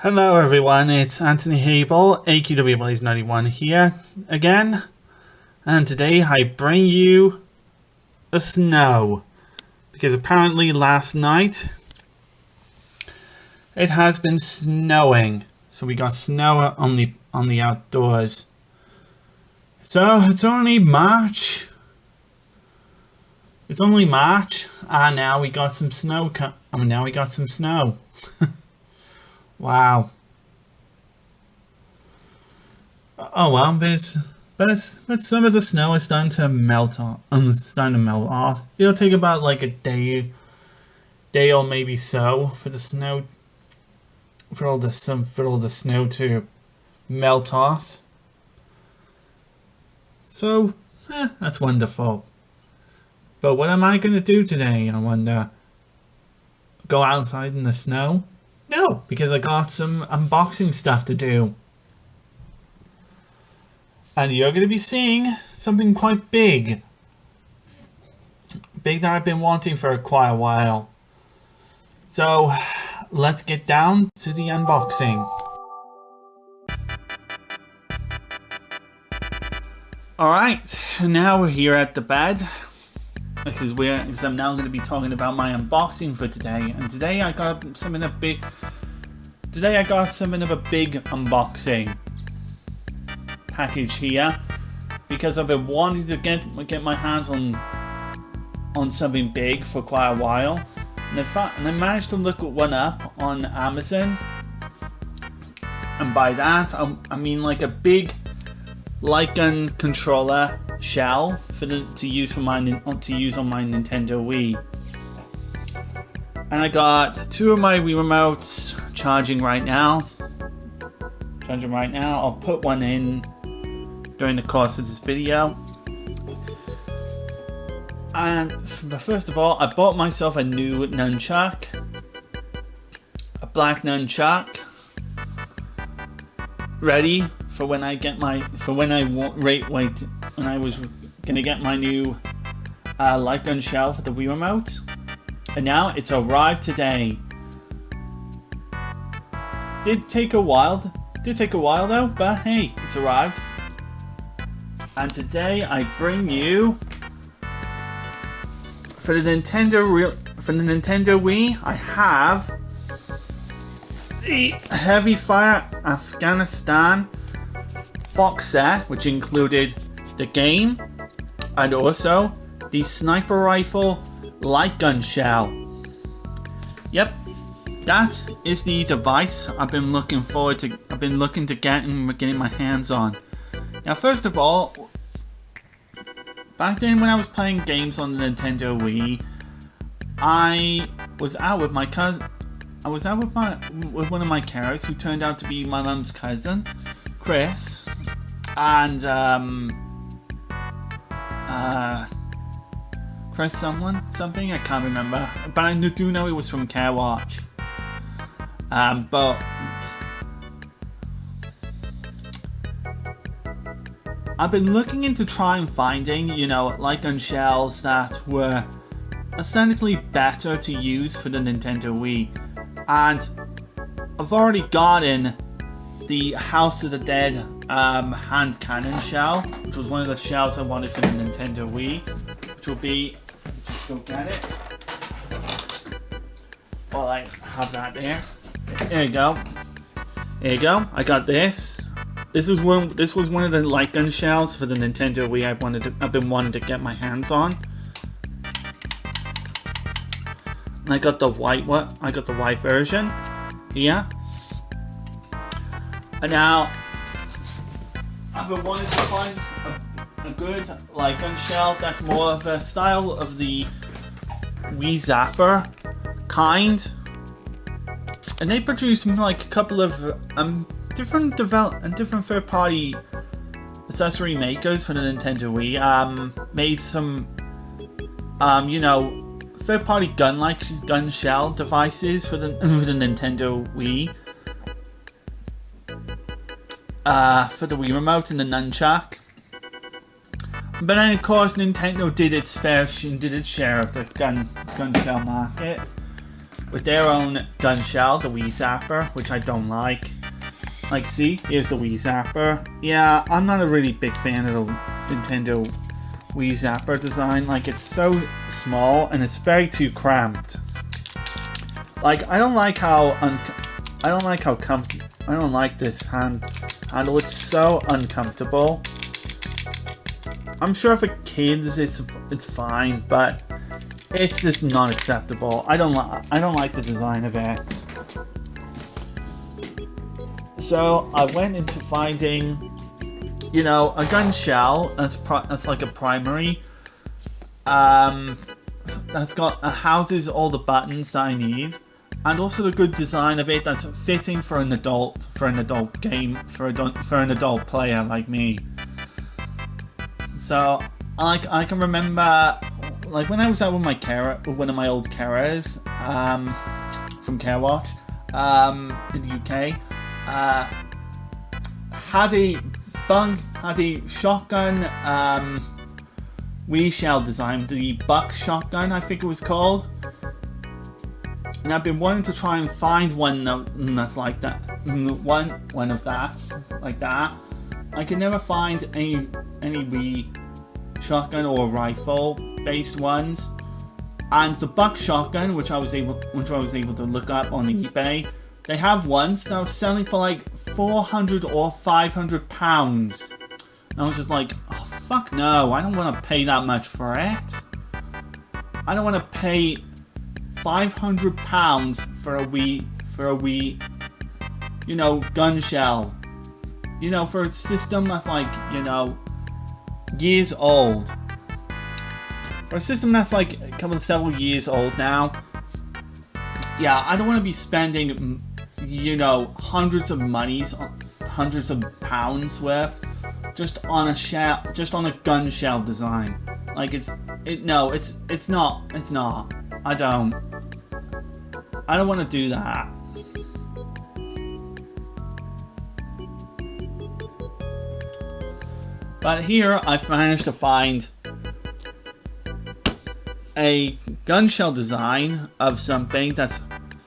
Hello everyone, it's Anthony Hable, AQWBlaze91 here again, and today I bring you the snow, because apparently last night it has been snowing, so we got snow on the outdoors. So it's only March, and now we got some snow. Wow. Oh well, but some of the snow is starting to melt off. It'll take about like a day or maybe so for the snow, for all the snow to melt off. So that's wonderful. But what am I gonna do today? I wonder. Go outside in the snow? No, because I got some unboxing stuff to do. And you're going to be seeing something quite big. Big that I've been wanting for quite a while. So, let's get down to the unboxing. Alright, now we're here at the bed. Because I'm now going to be talking about my unboxing for today, and today I got something of a big unboxing package here, because I've been wanting to get my hands on something big for quite a while, and I managed to look one up on Amazon, and by that I mean like a big light gun controller shell to use on my Nintendo Wii. And I got two of my Wii remotes charging right now. I'll put one in during the course of this video. But first of all, I bought myself a new nunchuck, a black nunchuck, ready for when I was gonna get my new light gun shell for the Wii remote, and now it's arrived today. Did take a while though, but hey, it's arrived. And today I bring you for the Nintendo Wii, I have the Heavy Fire Afghanistan box set, which included the game and also the sniper rifle light gun shell. Yep, that is the device I've been looking to getting my hands on. Now, first of all, back then when I was playing games on the Nintendo Wii, I was out with my cousin. I was out with one of my carers who turned out to be my mum's cousin, Chris, and Chris something, I can't remember, but I do know it was from Care Watch. But I've been looking into finding, light gun shells that were aesthetically better to use for the Nintendo Wii, and I've already gotten the House of the Dead hand cannon shell, which was one of the shells I wanted for the Nintendo Wii, which will be, go get it, while I have that there. There you go, I got this. This was one of the light gun shells for the Nintendo Wii I've been wanting to get my hands on. And I got the white version here. And now I've been wanting to find a good light gun shell that's more of a style of the Wii Zapper kind. And they produce like a couple of different third-party accessory makers for the Nintendo Wii. Made some third-party gun shell devices for the Nintendo Wii. For the Wii remote and the nunchuck. But then of course Nintendo did its share of the gun shell market. with their own gun shell, the Wii Zapper, which I don't like. Like, see, here's the Wii Zapper. Yeah, I'm not a really big fan of the Nintendo Wii Zapper design. Like, it's so small and it's very too cramped. Like, I don't like this handle. It's so uncomfortable. I'm sure for kids it's fine, but it's just not acceptable. I don't like the design of it. So I went into finding, you know, a gun shell that's like a primary. That's houses all the buttons that I need, and also the good design of it that's fitting for an adult game, for an adult player like me. So I can remember, like, when I was out with one of my old carers from Care Watch in the UK. Had a shotgun Wii shell design, the Buck shotgun I think it was called, and I've been wanting to try and find one that's like that, one of that's like that. I could never find any Wii shotgun or rifle based ones, and the Buck shotgun, which I was able to look up on eBay. They have ones that was selling for like £400 or £500. And I was just like, oh fuck no, I don't want to pay that much for it. I don't want to pay £500 for a Wii, you know, gun shell. You know, for a system that's like, you know, years old. For a system that's like several years old now. Yeah, I don't want to be spending, you know, hundreds of pounds worth just on a gun shell design. Like, it's not. I don't want to do that. But here I've managed to find a gun shell design of something that's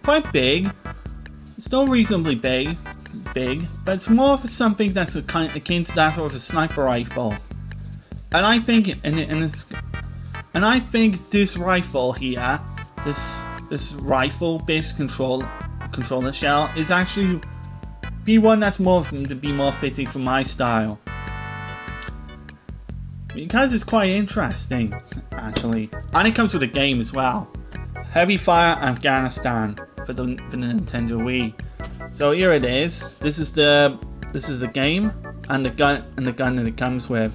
quite big. It's still reasonably big, but it's more of something that's akin to that of a sniper rifle. And I think, this rifle here, this rifle-based controller shell, is actually one that's more fitting for my style. Because it's quite interesting, actually, and it comes with a game as well. Heavy Fire Afghanistan for the Nintendo Wii. So here it is. This is the game and the gun that it comes with.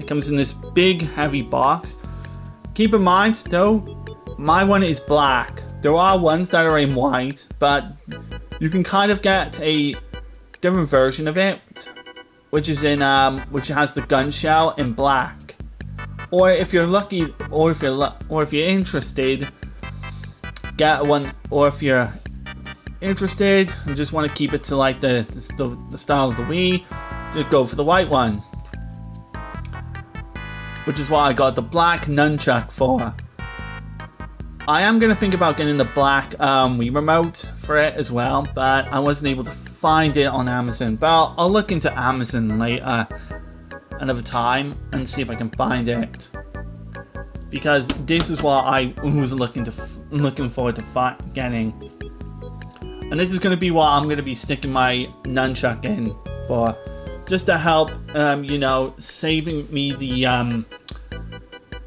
It comes in this big heavy box. Keep in mind though, my one is black. There are ones that are in white, but you can kind of get a different version of it, which is in which has the gun shell in black. Or if you're lucky, or if you're interested, get one. Or if you're interested and just want to keep it to like the style of the Wii, just go for the white one, which is what I got the black nunchuck for. I am going to think about getting the black Wii remote for it as well, but I wasn't able to find it on Amazon. But I'll look into Amazon later, another time, and see if I can find it, because this is what I was looking forward to getting. And this is going to be what I'm going to be sticking my nunchuck in for, just to help, you know, saving me the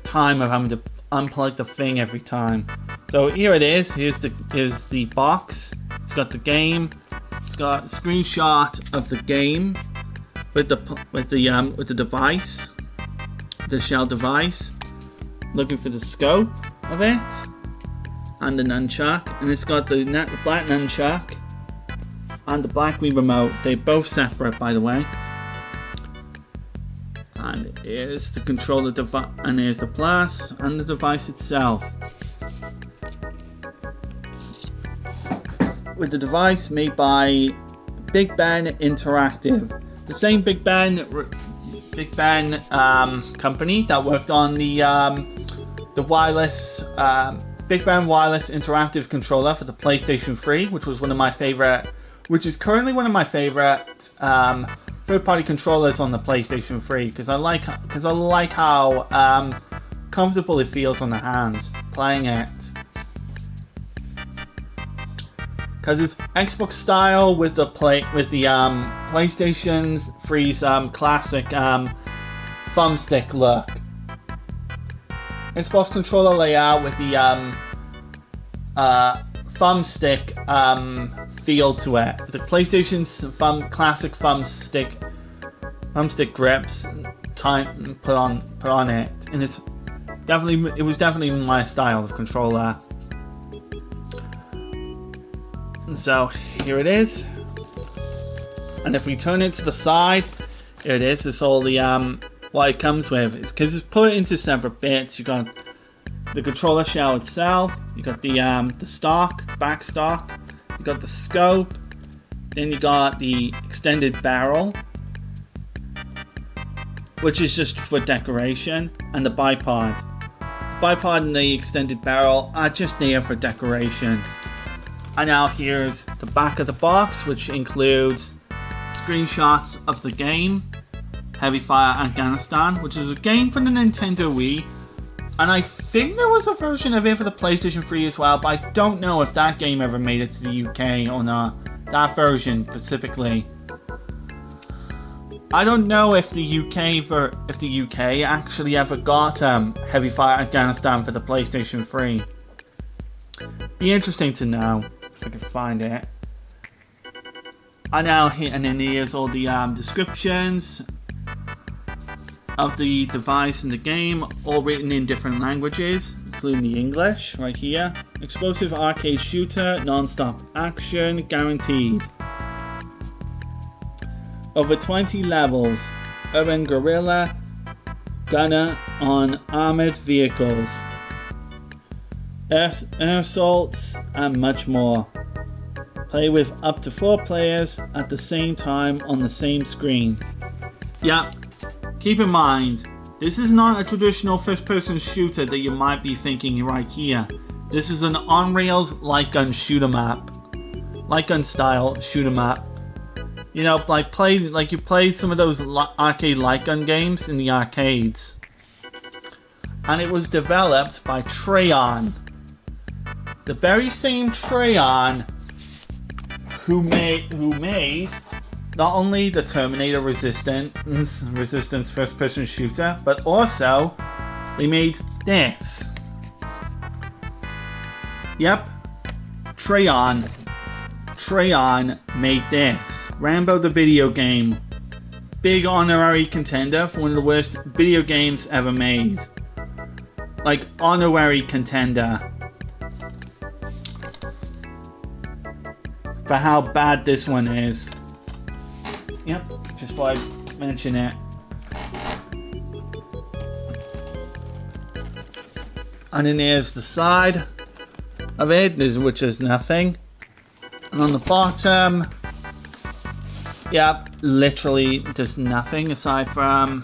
time of having to unplug the thing every time. So here it is. Here's the box. It's got the game. It's got a screenshot of the game with the device, the shell device. Looking for the scope of it. And the nunchuck, and it's got the black nunchuck and the black Wii remote. They're both separate, by the way. And here's the controller device, and here's the plus and the device itself. With the device made by Big Ben Interactive, the same Big Ben company that worked on the wireless Big Bang Wireless Interactive Controller for the PlayStation 3, which was one of my favorite, which is currently one of my favorite third-party controllers on the PlayStation 3, because I like how comfortable it feels on the hands playing it. Because it's Xbox style with the PlayStation 3's classic thumbstick look. Xbox controller layout with the thumbstick feel to it. The PlayStation's classic thumbstick grips put on it, and it was definitely my style of controller. And so here it is, and if we turn it to the side, here it is. It's all the what it comes with. It's because it's put into separate bits. You got the controller shell itself. You got the back stock. You got the scope. Then you got the extended barrel, which is just for decoration, and the bipod. The bipod and the extended barrel are just there for decoration. And now here's the back of the box, which includes screenshots of the game, Heavy Fire Afghanistan, which is a game for the Nintendo Wii. And I think there was a version of it for the PlayStation 3 as well, but I don't know if that game ever made it to the UK or not. That version specifically. I don't know if the UK actually ever got Heavy Fire Afghanistan for the PlayStation 3. Be interesting to know if I can find it. And then here's all the descriptions of the device and the game, all written in different languages, including the English right here. Explosive arcade shooter, non-stop action, guaranteed. Over 20 levels, urban guerrilla, gunner on armored vehicles, air assaults, and much more. Play with up to 4 players at the same time on the same screen. Yeah, keep in mind, this is not a traditional first-person shooter that you might be thinking right here. This is an on-rails light gun shoot 'em up, light gun style shoot 'em up. You know, like you played some of those arcade light gun games in the arcades. And it was developed by Trayon, the very same Trayon who made not only the Terminator Resistance first-person shooter, but also they made this. Yep, Trayon made this. Rambo the video game. Big honorary contender for one of the worst video games ever made. Like, honorary contender for how bad this one is. Yep, just thought I'd mention it. And then there's the side of it, which is nothing. And on the bottom, yeah, literally there's nothing aside from,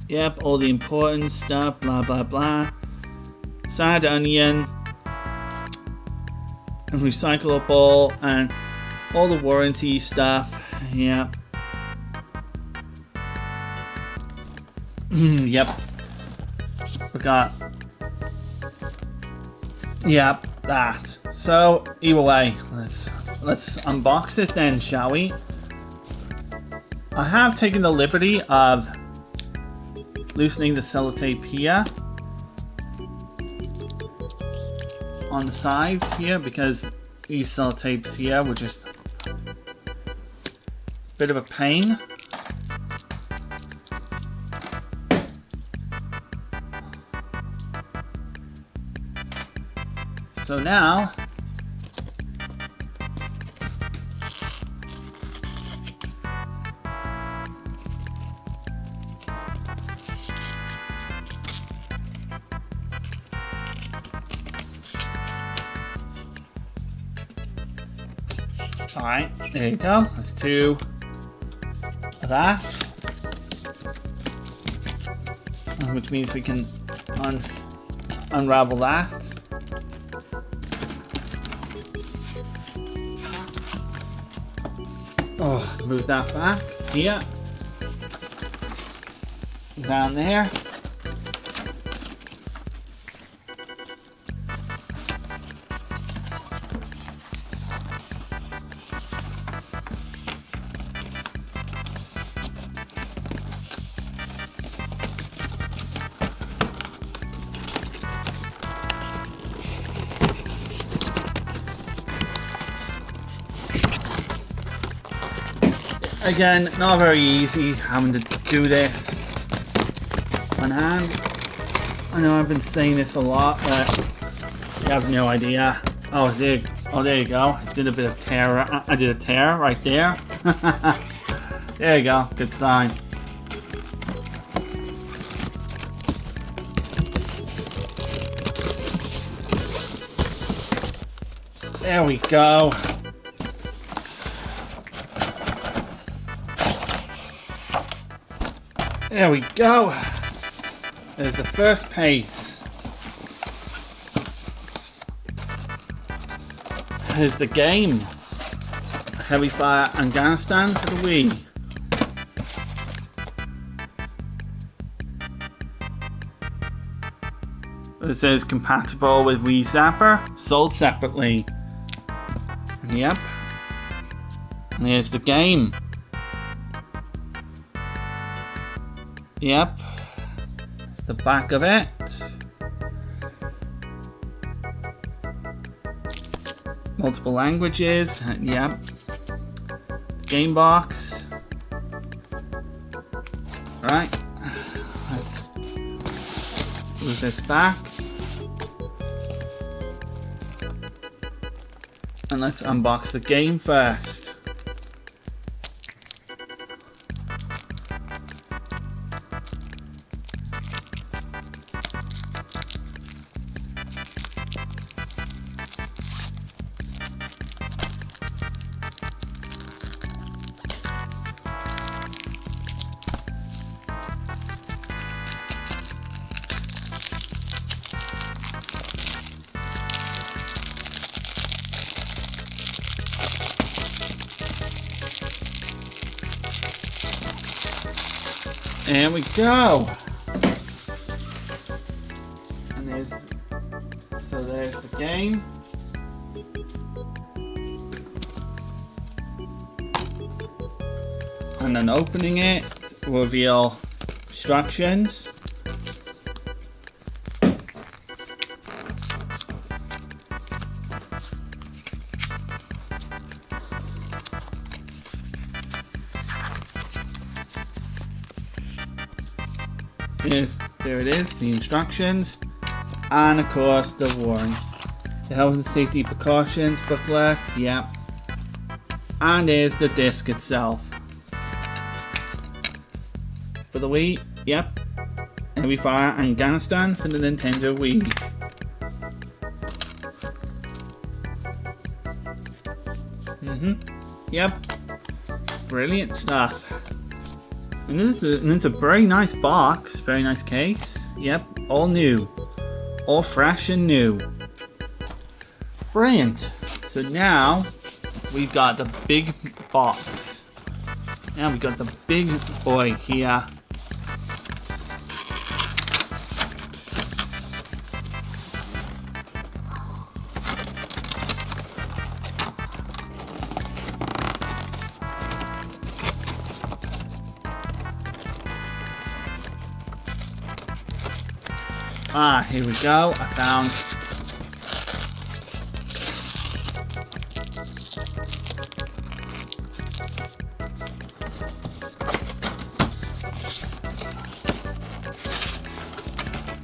yep, all the important stuff, blah blah blah. Sad onion, and recyclable, and all the warranty stuff. Yep. Yep. Forgot. Yep, that. So either way, let's unbox it then, shall we? I have taken the liberty of loosening the sellotape here on the sides here, because these sellotapes here were just a bit of a pain. So now, alright, there you go, let's do that, which means we can unravel that. Oh, move that back here, down there. Again, not very easy having to do this on hand. I know I've been saying this a lot, but you have no idea. Oh, there you go. I did a bit of tear. I did a tear right there. There you go. Good sign. There we go. There we go. There's the first piece. Here's the game. Heavy Fire Afghanistan for the Wii. It says compatible with Wii Zapper, sold separately. Yep. And here's the game. Yep, it's the back of it. Multiple languages, yep. Game box. Right, let's move this back. And let's unbox the game first. There we go. And there's the game. And then opening it will reveal instructions. There it is, the instructions, and of course the warning. The health and safety precautions booklet, yep. And there's the disc itself. For the Wii, yep. Heavy Fire Afghanistan for the Nintendo Wii. Yep. Brilliant stuff. And it's a very nice box, very nice case. Yep, all new. All fresh and new. Brilliant. So now we've got the big box. Now we've got the big boy here. Here we go. I found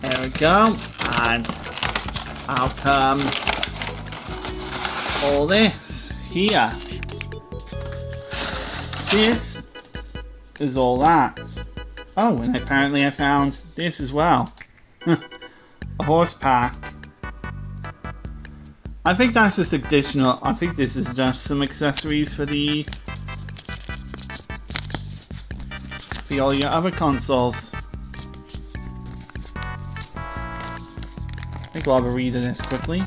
there we go, and out comes all this here. This is all that. Oh, and apparently I found this as well. A horse pack. I think that's just additional. I think this is just some accessories for all your other consoles. just grab a read of this quickly.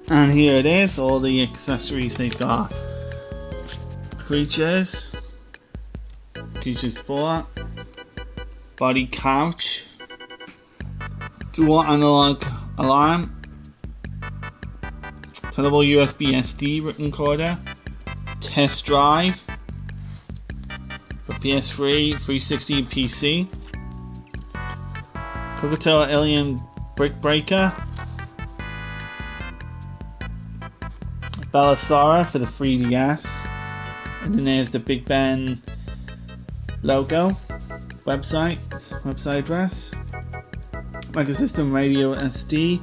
And here it is, all the accessories they've got. Creatures sport, body couch, dual analog alarm, tunnable USB SD recorder, test drive for PS3, 360 and PC, Cocktail Alien Brick Breaker, Belisara for the 3DS, and then there's the Big Ben logo, website address, microsystem radio SD,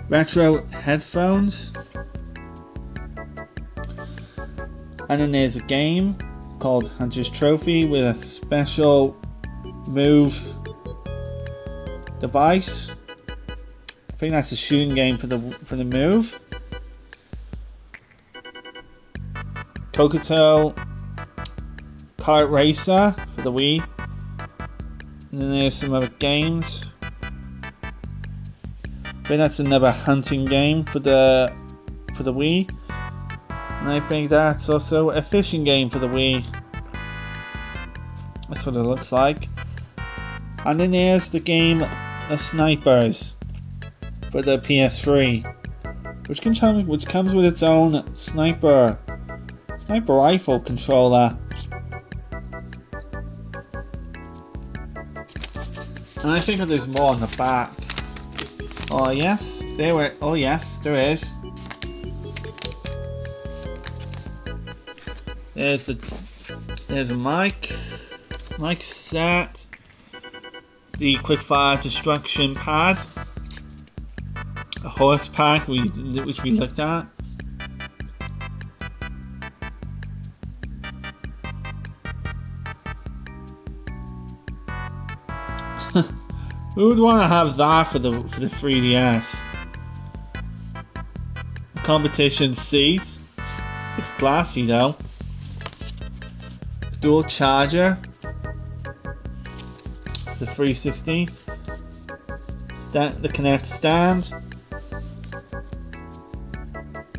retro headphones, and then there's a game called Hunter's Trophy with a special move device. I think that's a shooting game for the move. Kokoto Kart Racer for the Wii, and then there's some other games. I think that's another hunting game for the Wii, and I think that's also a fishing game for the Wii. That's what it looks like. And then there's the game The Snipers for the PS3, which comes with its own sniper rifle controller. And I think there's more on the back. Oh yes, there is. There's a mic set, the quickfire destruction pad, a horse pack which we looked at. Who would want to have that for the 3DS? Competition seat. It's glassy though. Dual charger. The 360. The Kinect stand.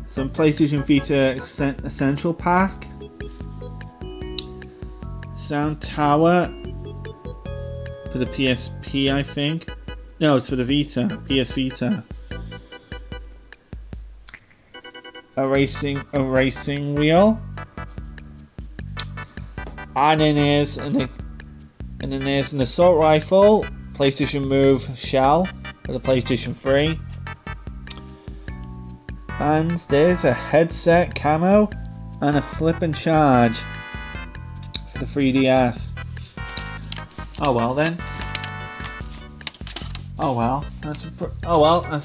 Some PlayStation Vita Essential Pack. Sound tower. For the PSP, I think. No, it's for the Vita. PSVita. A racing wheel. And then there's an assault rifle, PlayStation Move shell for the PlayStation 3. And there's a headset camo and a flip and charge for the 3DS. Oh well then. That's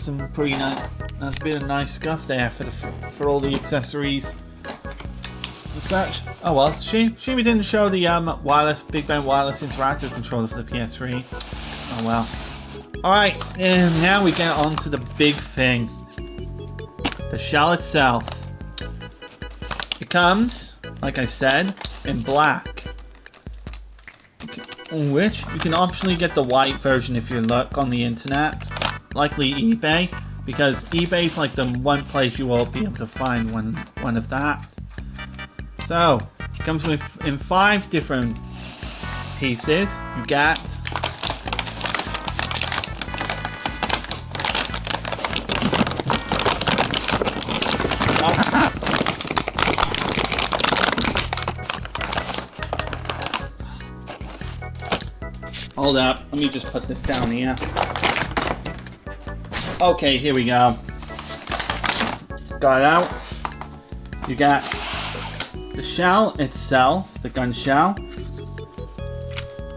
some pretty nice. That's a bit of nice stuff there for all the accessories and such. Oh well, shame we didn't show the Big Ben wireless interactive controller for the PS3. Oh well. All right, and now we get on to the big thing. The shell itself. It comes, like I said, in black. Which you can optionally get the white version if you look on the internet, likely eBay, because eBay's like the one place you will be able to find one of that. So it comes in 5 different pieces. You get hold up, let me just put this down here. Okay, here we go. Got it out. You got the shell itself, the gun shell,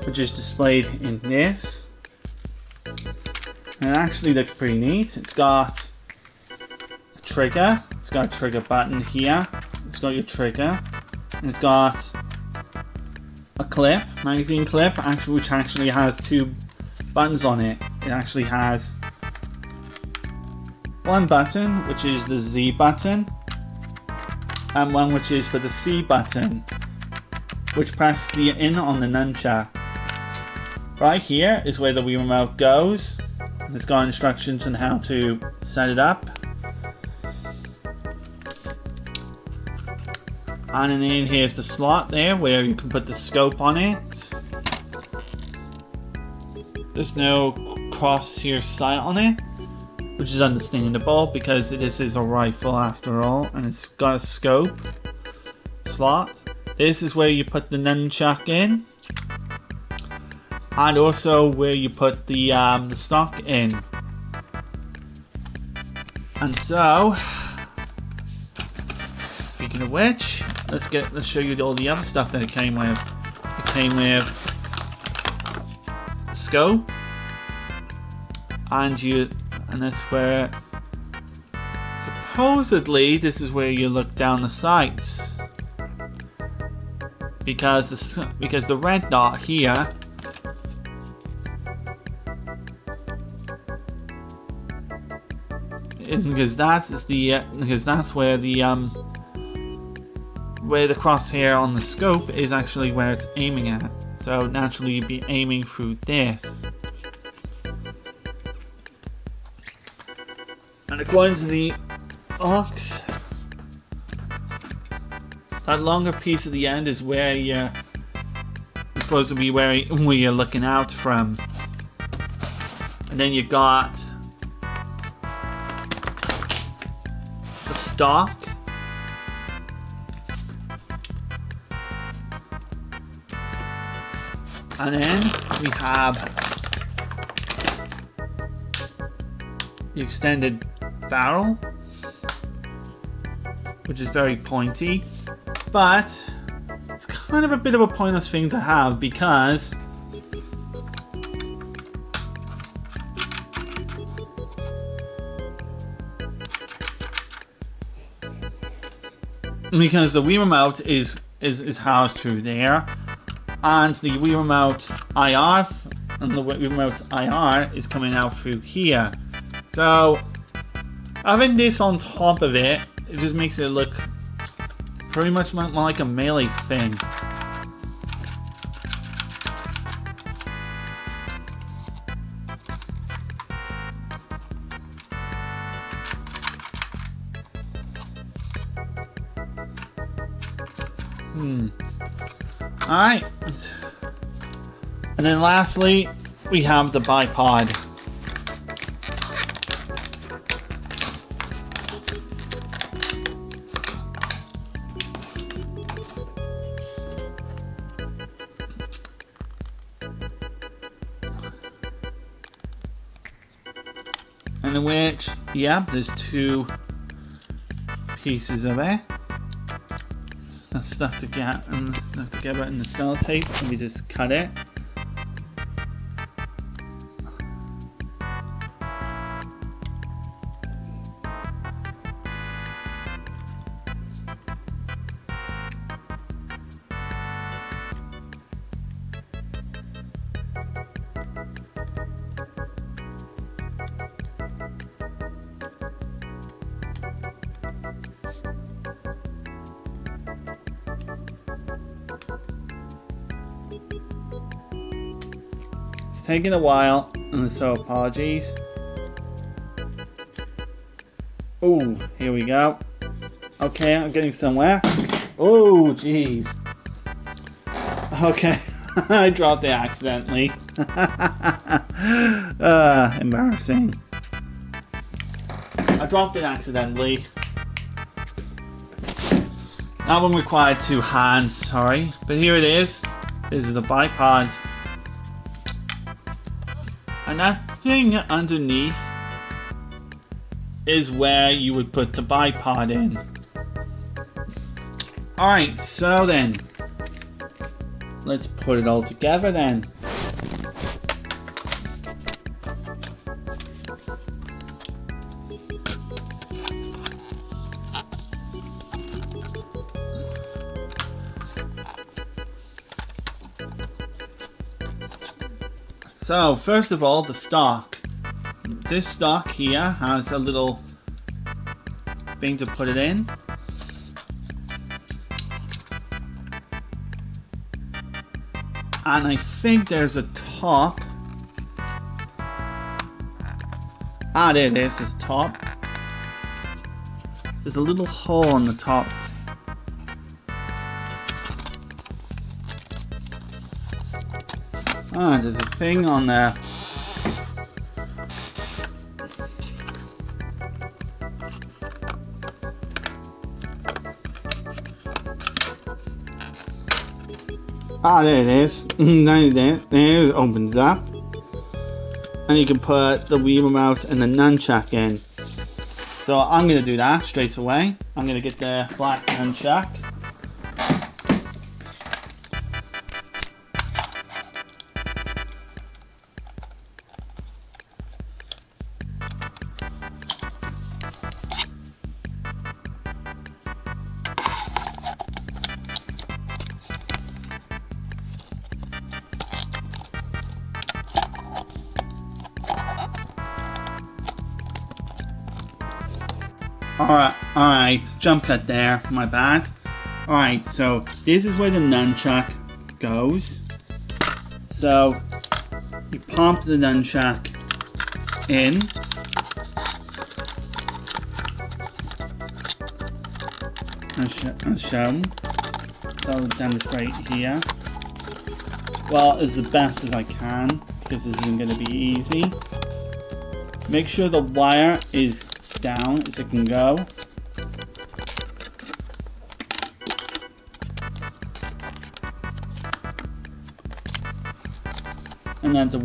which is displayed in this. And it actually looks pretty neat. It's got a trigger. It's got a trigger button here. It's got your trigger. And it's got a clip, magazine clip, which actually has two buttons on it. It actually has one button, which is the Z button, and one which is for the C button, which press the in on the nunchuck. Right here is where the Wii remote goes. It's got instructions on how to set it up. And then here's the slot there where you can put the scope on it. There's no crosshair sight on it, which is understandable because this is a rifle after all, and it's got a scope slot. This is where you put the nunchuck in, and also where you put the stock in. And so, speaking of which, let's show you all the other stuff that it came with. It came with a scope, and that's where supposedly this is where you look down the sights, because the red dot here because that's where the crosshair on the scope is actually where it's aiming at. So naturally you'd be aiming through this. And according to the box, that longer piece at the end is where it's supposed to be where you're looking out from. And then you got the stock. And then we have the extended barrel, which is very pointy, but it's kind of a bit of a pointless thing to have because the Wii remote is housed through there, and the Wii remote IR is coming out through here. So having this on top of it, it just makes it look pretty much more like a melee thing. Alright. And then lastly, we have the bipod. And in which, there's two pieces of it. That's stuck together in the sellotape. Let me just cut it. Taking a while, and so apologies. Oh, here we go. Okay, I'm getting somewhere. Oh, jeez. Okay, I dropped it accidentally. Embarrassing. I dropped it accidentally. That one required two hands, sorry. But here it is. This is the bipod. And that thing underneath is where you would put the bipod in. Alright, so then, let's put it all together then. So first of all, the stock. This stock here has a little thing to put it in. And I think there's a top. Ah, there it is, there's a top. There's a little hole on the top. Ah, there's a thing on there. Ah, there it is. There it opens up. And you can put the Wii remote and the nunchuck in. So I'm going to do that straight away. I'm going to get the black nunchuck. Alright, jump cut there, my bad. Alright, so this is where the nunchuck goes. So you pop the nunchuck in. I'll show. So I'll demonstrate here. Well, as the best as I can, because this isn't going to be easy. Make sure the wire is down as it can go. And then the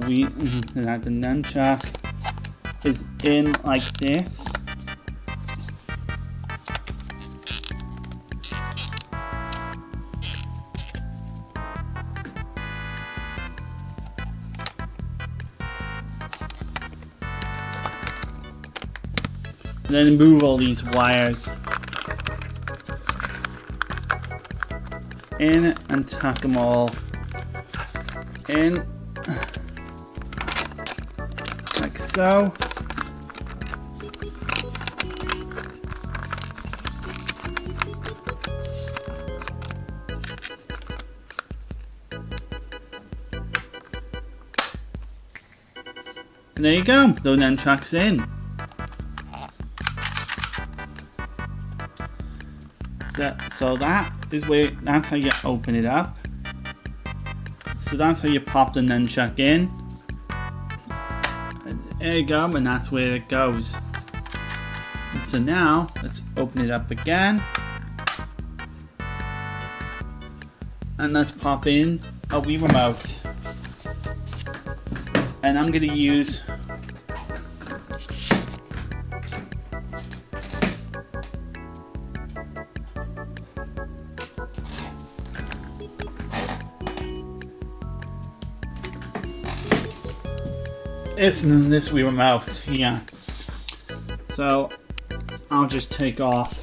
nunchuck is in like this. And then move all these wires in and tuck them all in like so. And there you go, the nunchuck's in. So that's how you open it up. So that's how you pop the nunchuck in. And there you go, and that's where it goes. And so now, let's open it up again. And let's pop in a Wii remote. And I'm going to use this Wii remote here. So I'll just take off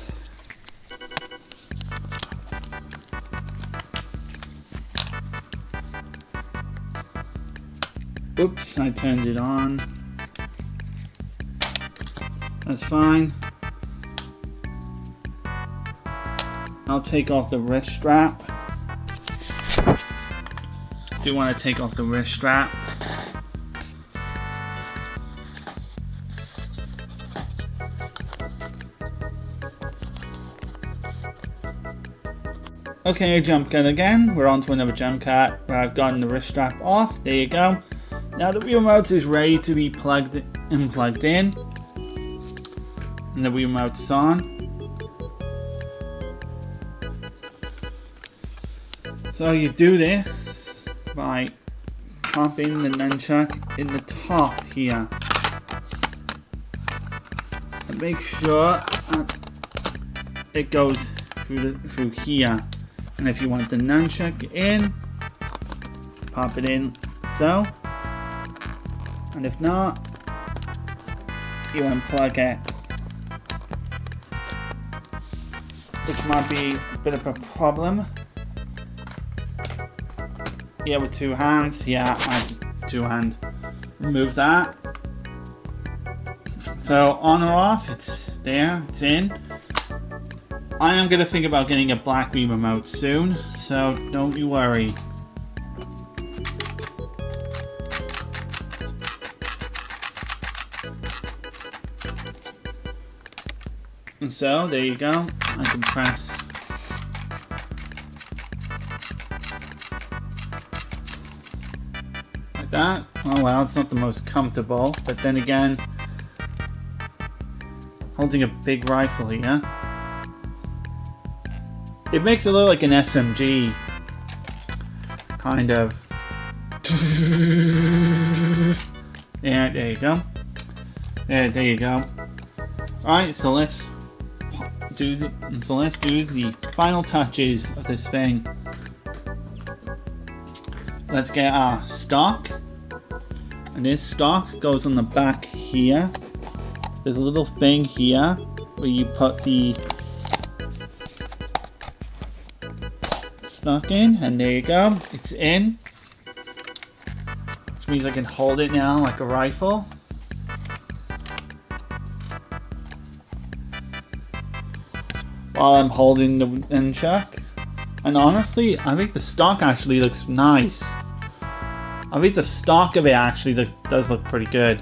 oops, I turned it on. That's fine. I'll take off the wrist strap. Do want to take off the wrist strap. Okay, jump cut again. We're on to another jump cut where I've gotten the wrist strap off. There you go. Now the Wii remote is ready to be plugged in. And the Wii remote's on. So you do this by popping the nunchuck in the top here. And make sure it goes through here. And if you want the nunchuck in, pop it in so. And if not, you unplug it. Which might be a bit of a problem. Yeah, with two hands. Yeah, I have to and remove that. So on or off, it's there, it's in. I am going to think about getting a black Wii remote soon, so don't you worry. And so, there you go. I can press like that. Oh well, it's not the most comfortable, but then again, holding a big rifle here, it makes it look like an SMG, kind of. Yeah, there you go. There you go. Alright, so let's do the final touches of this thing. Let's get our stock, and this stock goes on the back here. There's a little thing here where you put the stock in, and there you go, it's in, which means I can hold it now like a rifle. While I'm holding the nunchuck. And honestly, I think the stock actually looks nice. I think the stock of it actually does look pretty good.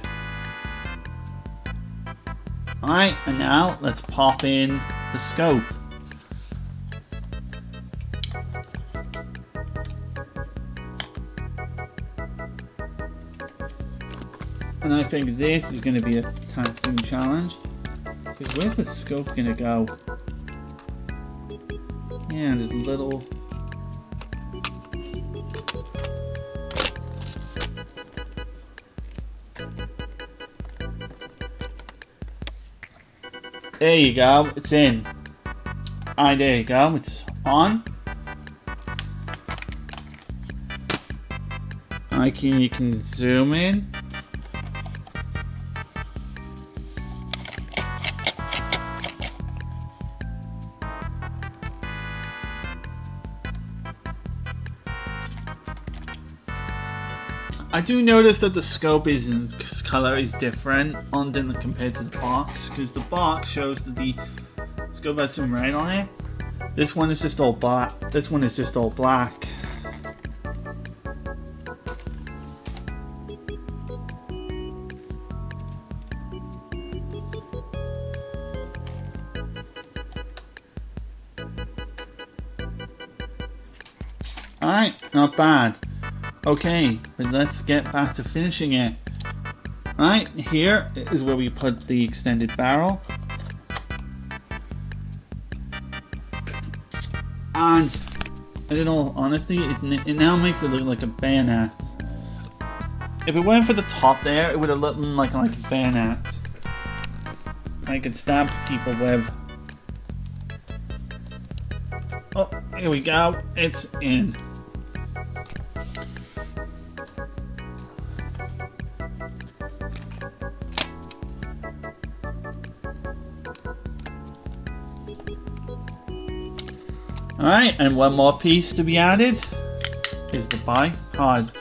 Alright, and now let's pop in the scope. And I think this is going to be a taxing challenge. Because where's the scope going to go? Yeah, there's a little... There you go, it's in. Alright, there you go, it's on. You can zoom in. I do notice that the scope color is different on them compared to the box, because the box shows that the scope has some red on it. This one is just all black. This one is just all black. Alright, not bad. Okay, but let's get back to finishing it. Right, here is where we put the extended barrel. And, in all honesty, it now makes it look like a bayonet. If it went for the top there, it would have looked like a bayonet. I could stab people with. Oh, here we go, it's in. Alright, and one more piece to be added is the bipod.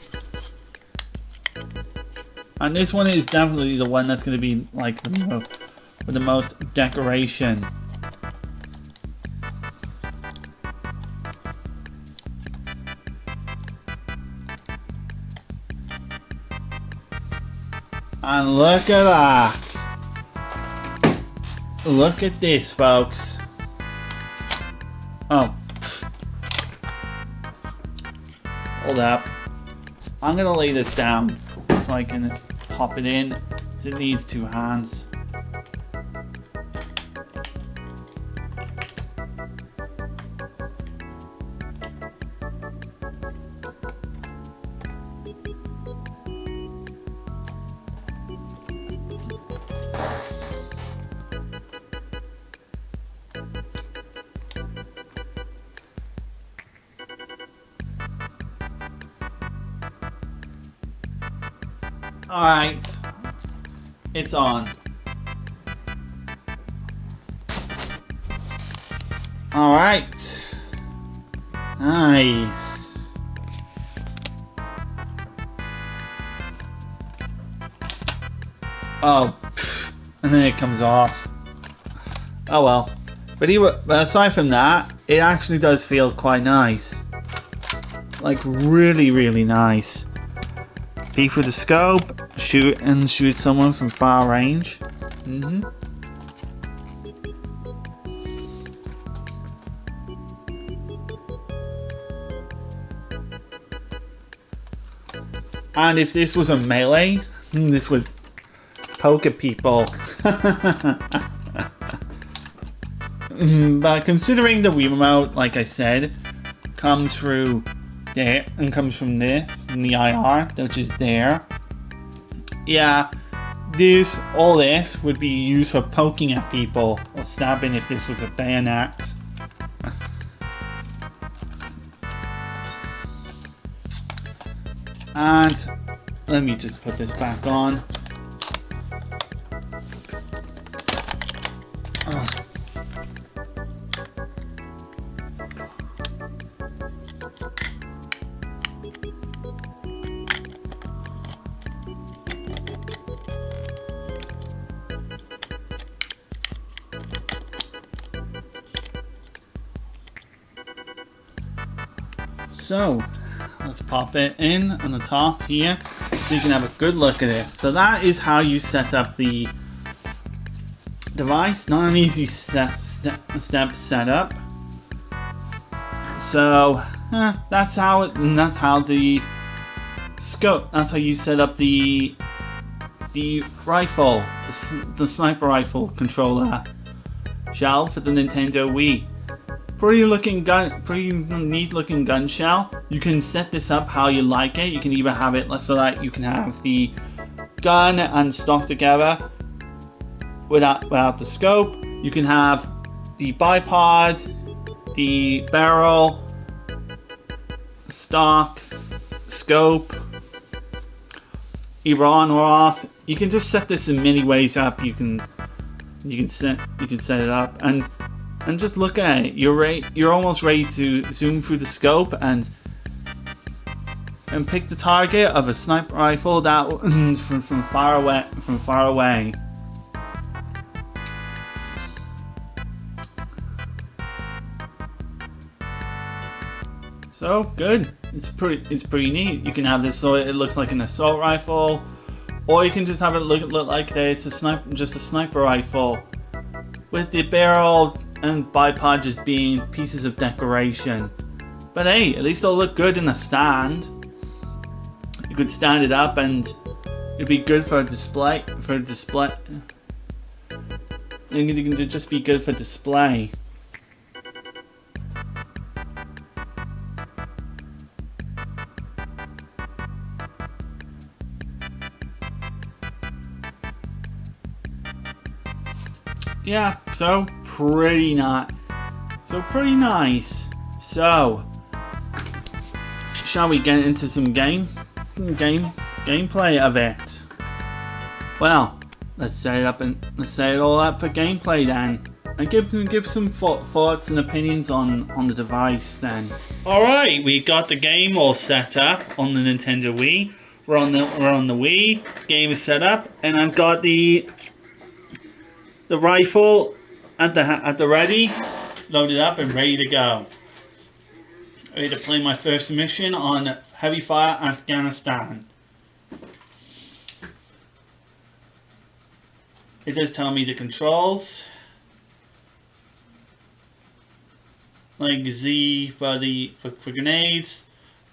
And this one is definitely the one that's going to be like with the most decoration. And look at that. Look at this, folks. Oh. Hold up. I'm gonna lay this down so I can pop it in. It needs two hands. Alright, it's on. Alright, nice. Oh, and then it comes off. Oh well. But aside from that, it actually does feel quite nice. Like really, really nice. Peek through the scope, shoot someone from far range. And if this was a melee, this would poke at people. But considering the Wii remote, like I said, comes through there and comes from this in the IR, which is there. Yeah, all this would be used for poking at people or stabbing if this was a bayonet. And let me just put this back on. So let's pop it in on the top here so you can have a good look at it. So that is how you set up the device. Not an easy step setup. So that's how the scope. That's how you set up the rifle, the sniper rifle controller shell for the Nintendo Wii. Pretty neat looking gun shell. You can set this up how you like it. You can either have it so that you can have the gun and stock together without the scope. You can have the bipod, the barrel, stock, scope, either on or off. You can just set this in many ways up. You can set it up and just look at it. You're almost ready to zoom through the scope and pick the target of a sniper rifle that from far away. So good. It's pretty neat. You can have this so it looks like an assault rifle, or you can just have it look like it's just a sniper rifle, with the barrel and bipod just being pieces of decoration. But hey, at least it'll look good in a stand. You could stand it up and it'd be good for a display. It can just be good for display. Yeah, so pretty nice. So, shall we get into some gameplay of it? Well, let's set it all up for gameplay then, and give some thoughts and opinions on the device then. All right, we got the game all set up on the Nintendo Wii. We're on the Wii. Game is set up, and I've got the rifle at the ready, loaded up and ready to go. Ready to play my first mission on Heavy Fire Afghanistan. It does tell me the controls, like Z for grenades,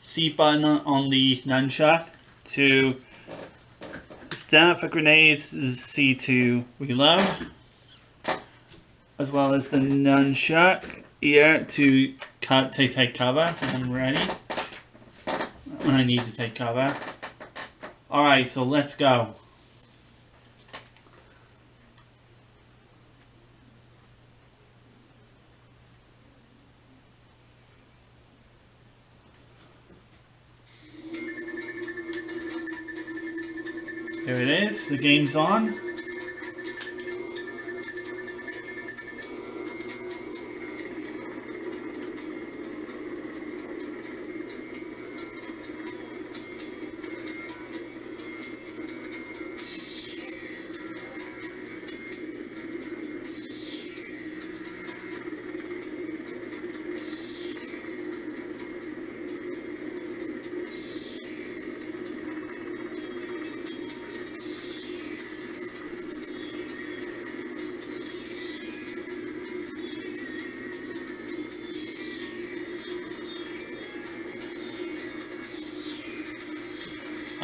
C button on the nunchuck to stand for grenades, C to reload, as well as the nunchuck here to take cover when I'm ready, when I need to take cover. Alright, so let's go. Here it is, the game's on.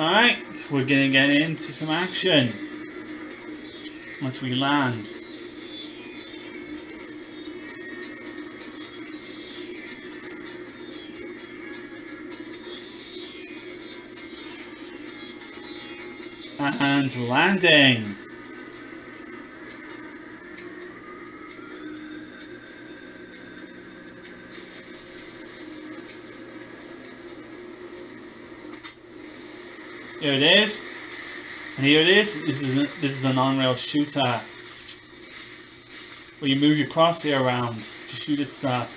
Alright, we're gonna get into some action once we land. And landing. Here it is, and here it is. This is an on-rail shooter where you move your crosshair around to shoot at stuff.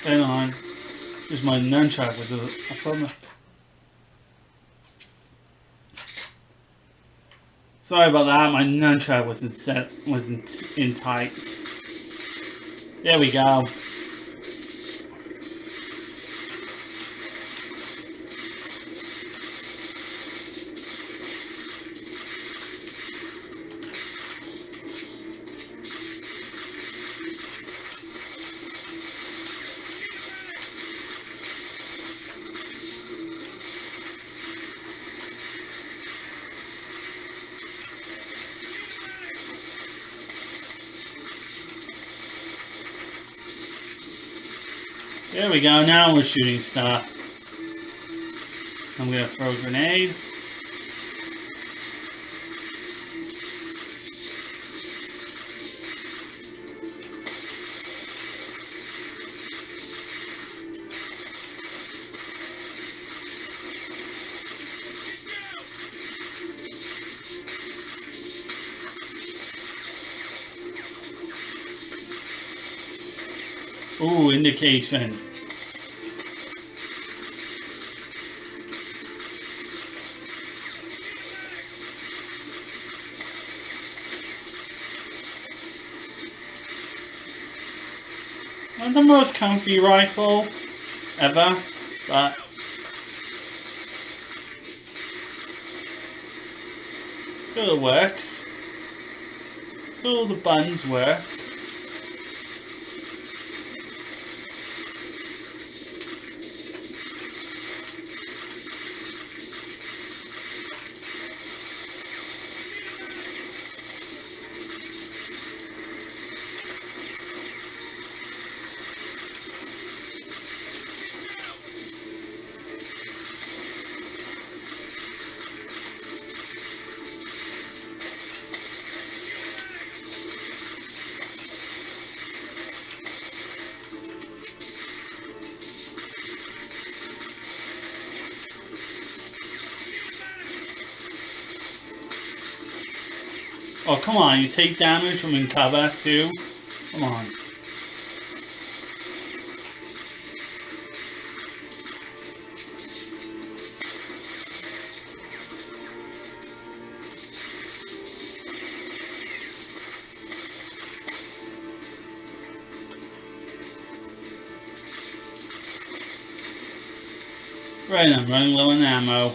Hang on, just my nunchuck was a problem. Sorry about that, my nunchuck wasn't in tight. There we go. There we go, now we're shooting stuff. I'm gonna throw a grenade. Ooh, indication. Not the most comfy rifle ever, but still works. Still the buttons work. Oh, come on, you take damage from in cover too? Come on. Right, I'm running low on ammo.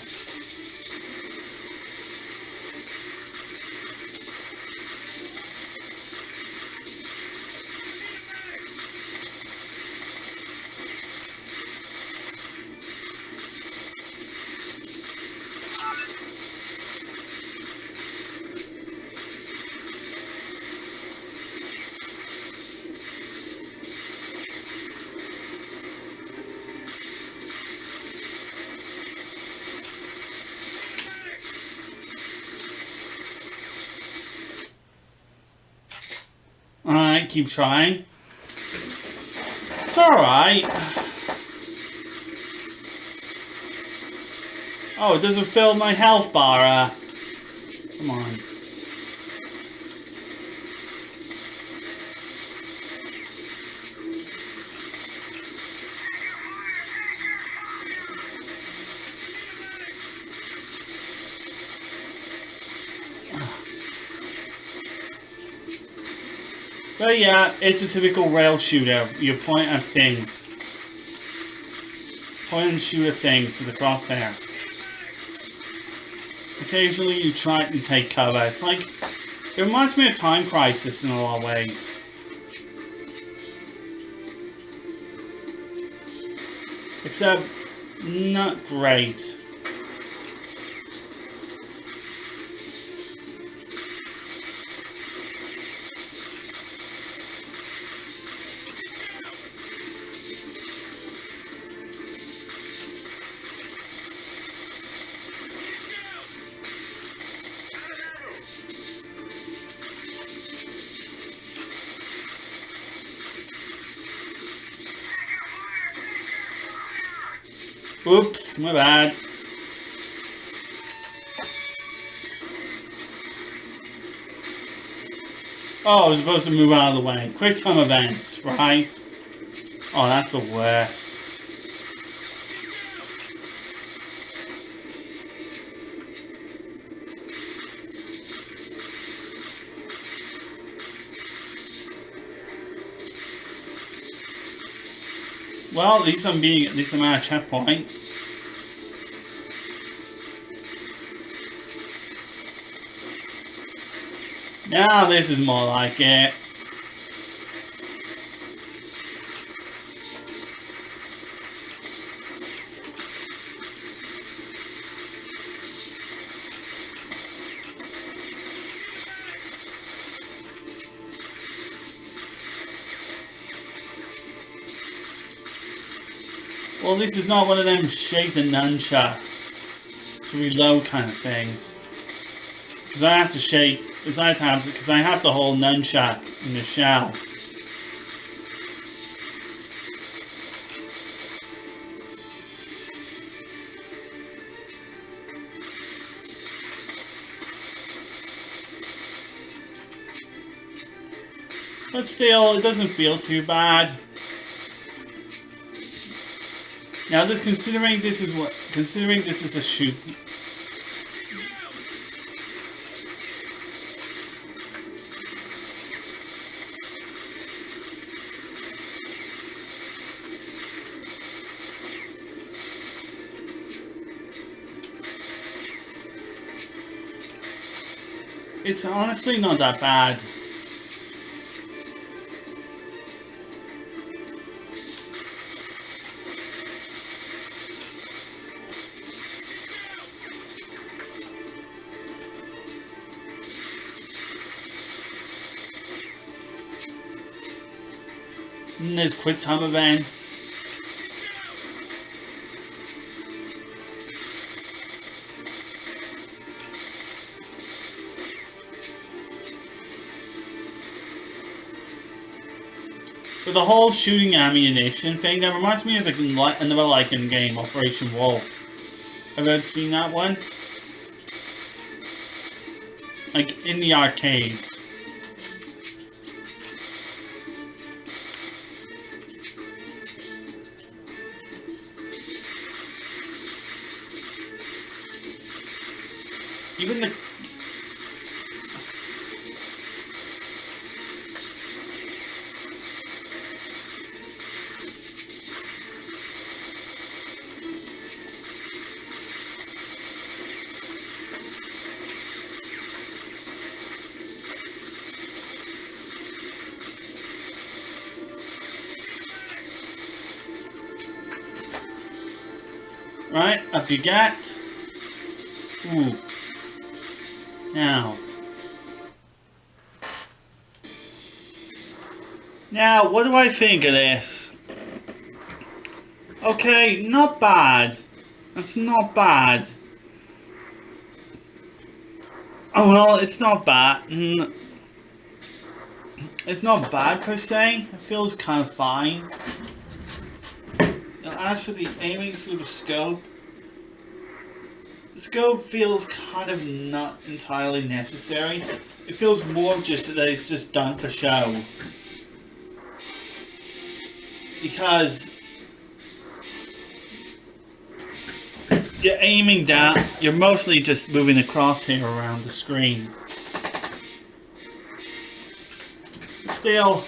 Alright, keep trying. It's alright. Oh, it doesn't fill my health bar. Come on. But yeah, it's a typical rail shooter. You point at things. Point and shoot at things with the crosshair. Occasionally you try to take cover. It's like, it reminds me of Time Crisis in a lot of ways. Except, not great. Oops, my bad. Oh, I was supposed to move out of the way. Quick time events, right? Oh, that's the worst. Well, at least I'm at a checkpoint. Now this is more like it. Well, this is not one of them shake the nunchuck to reload kind of things. Because I have to shake, because I have the whole nunchuck in the shell. But still, it doesn't feel too bad. Now, just considering this is a shoot. It's honestly not that bad. And there's quick time events. With the whole shooting ammunition thing, that reminds me of another Lycan game, Operation Wolf. Have you ever seen that one? Like, in the arcades. Even the... Right, up you get. Ooh. Now, what do I think of this? Okay, not bad. That's not bad. Oh well, it's not bad. It's not bad per se. It feels kind of fine. as for the aiming through the scope feels kind of not entirely necessary. It feels more just that it's just done for show. Because you're aiming down, you're mostly just moving the crosshair around the screen. Still,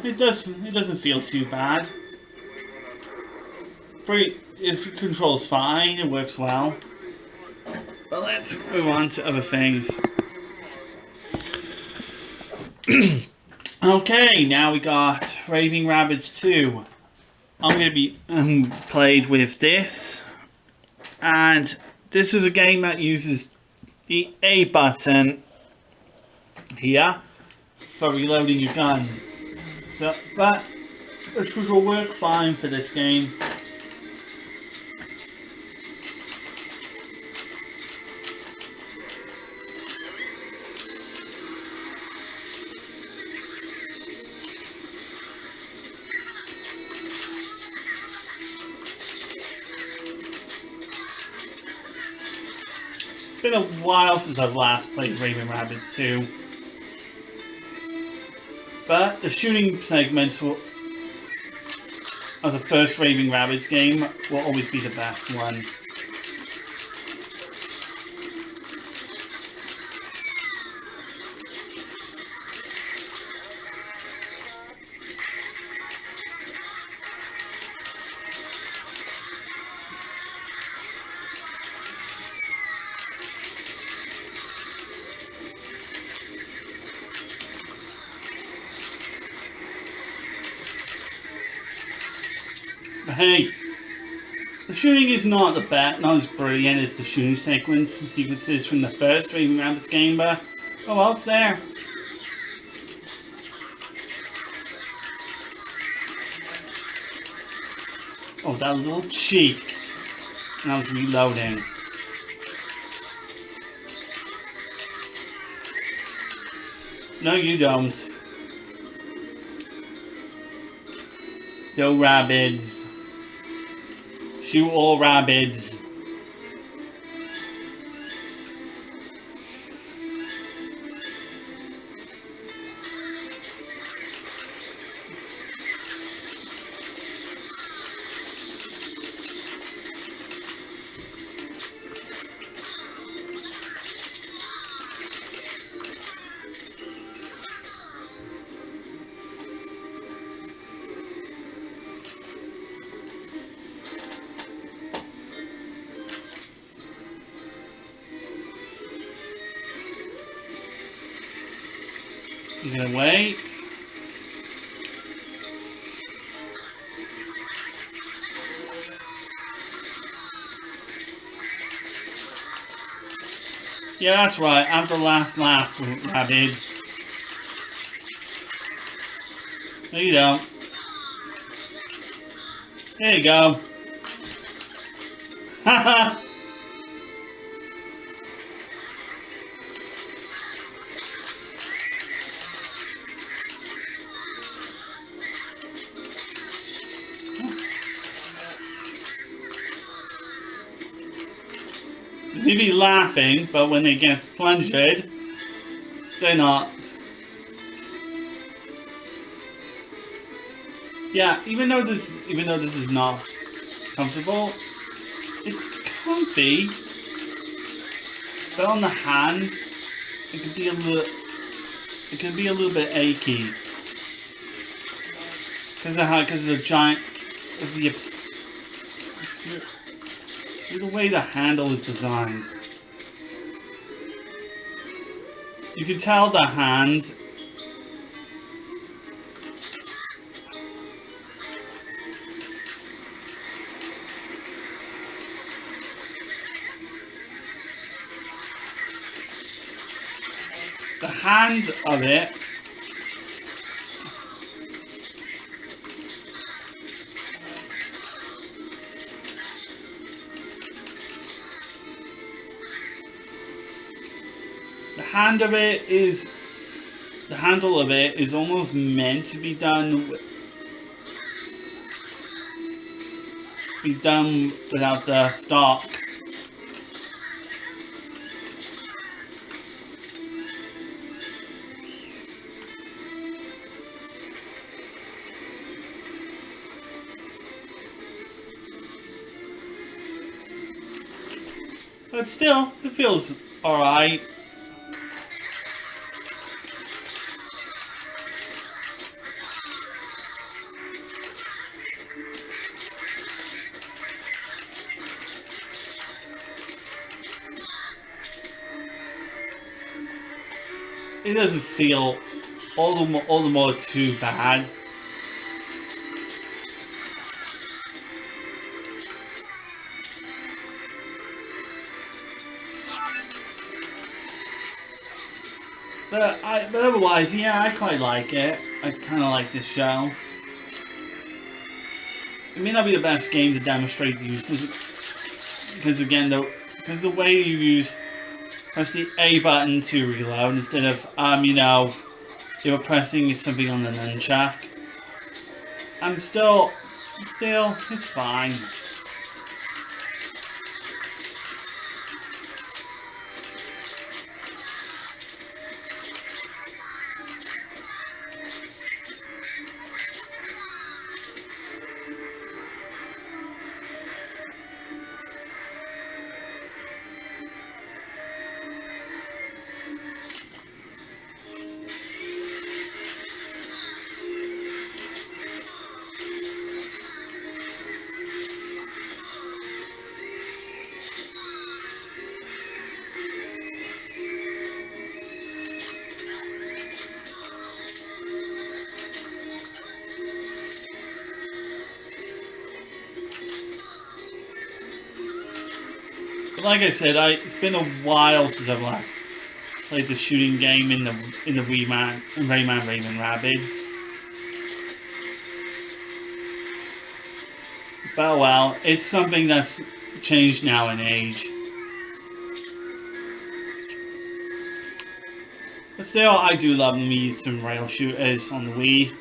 it doesn't feel too bad. It controls fine, it works well. But let's move on to other things. Okay, now we got Raving Rabbids 2. I'm going to be played with this, and this is a game that uses the A button here for reloading your gun. So, but which will work fine for this game. It's been a while since I've last played Raving Rabbids 2. But the shooting segments of the first Raving Rabbids game will always be the best one. But hey, the shooting is not not as brilliant as the shooting sequences from the first Raving Rabbids game, but oh well, it's there. Oh, that little cheek. And I was reloading. No, you don't. Go Rabbids. Shoot all Rabbids. I'm gonna wait. Yeah, that's right. I'm the last laugh, Rabbid. No, you don't. There you go. Haha. They'd be laughing, but when they get plunged, they're not. Yeah, even though this is not comfortable, it's comfy. But on the hand, it can be a little bit achy because of the giant, the way the handle is designed. You can tell the hand of it The handle of it is almost meant to be done without the stock. But still, it feels alright. It doesn't feel all the more too bad. But otherwise, yeah, I quite like it. I kind of like this show. It may not be the best game to demonstrate the uses, because again, because the way you press the A button to reload instead of you're pressing something on the nunchuck. Still, it's fine. But like I said, it's been a while since I've last played the shooting game in the Wii Raving Rabbids. But well, it's something that's changed now in age. But still, I do love me some rail shooters on the Wii.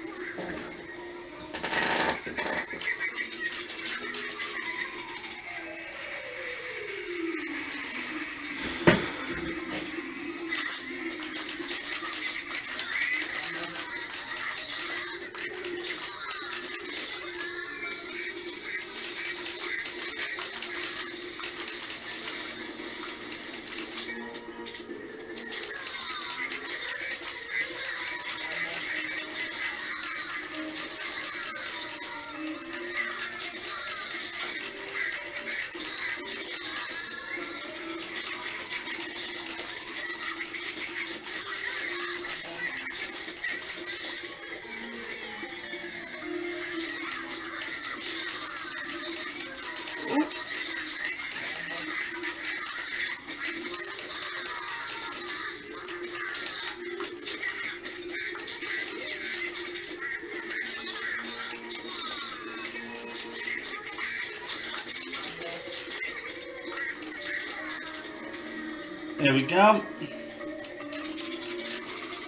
There we go.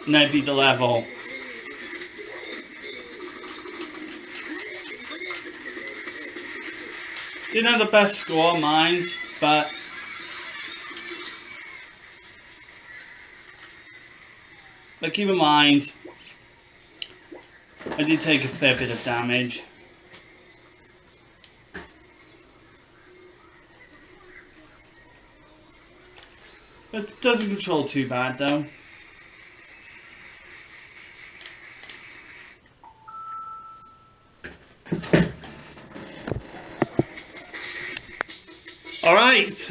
And I beat the level. Didn't have the best score, mind, but keep in mind, I did take a fair bit of damage. But it doesn't control too bad though. Alright,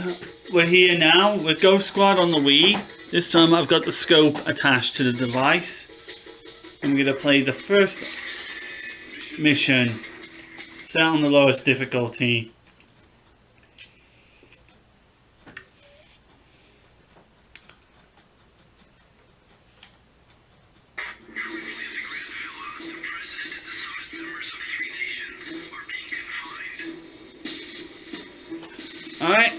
we're here now with Ghost Squad on the Wii. This time I've got the scope attached to the device. And we're going to play the first mission, set on the lowest difficulty. Alright.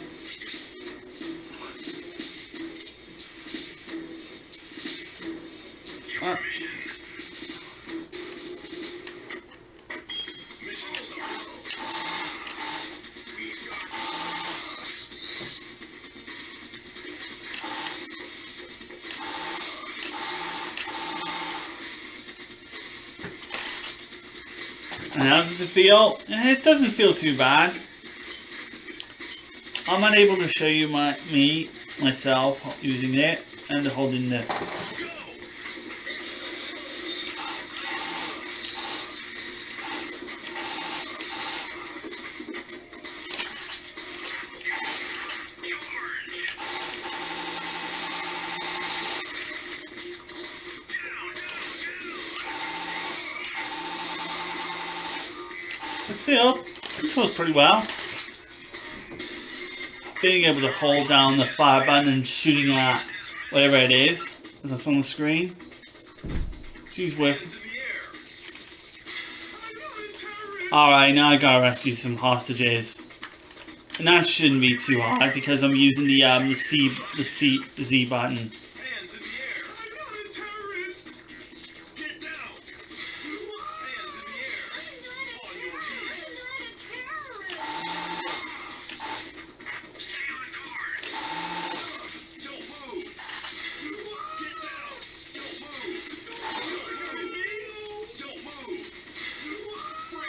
And how does it feel? It doesn't feel too bad. I'm unable to show you myself using it and holding the. But still, it feels pretty well. Being able to hold down the fire button and shooting at whatever it is that's on the screen. She's with. Alright, now I gotta rescue some hostages. And that shouldn't be too hard because I'm using the Z button.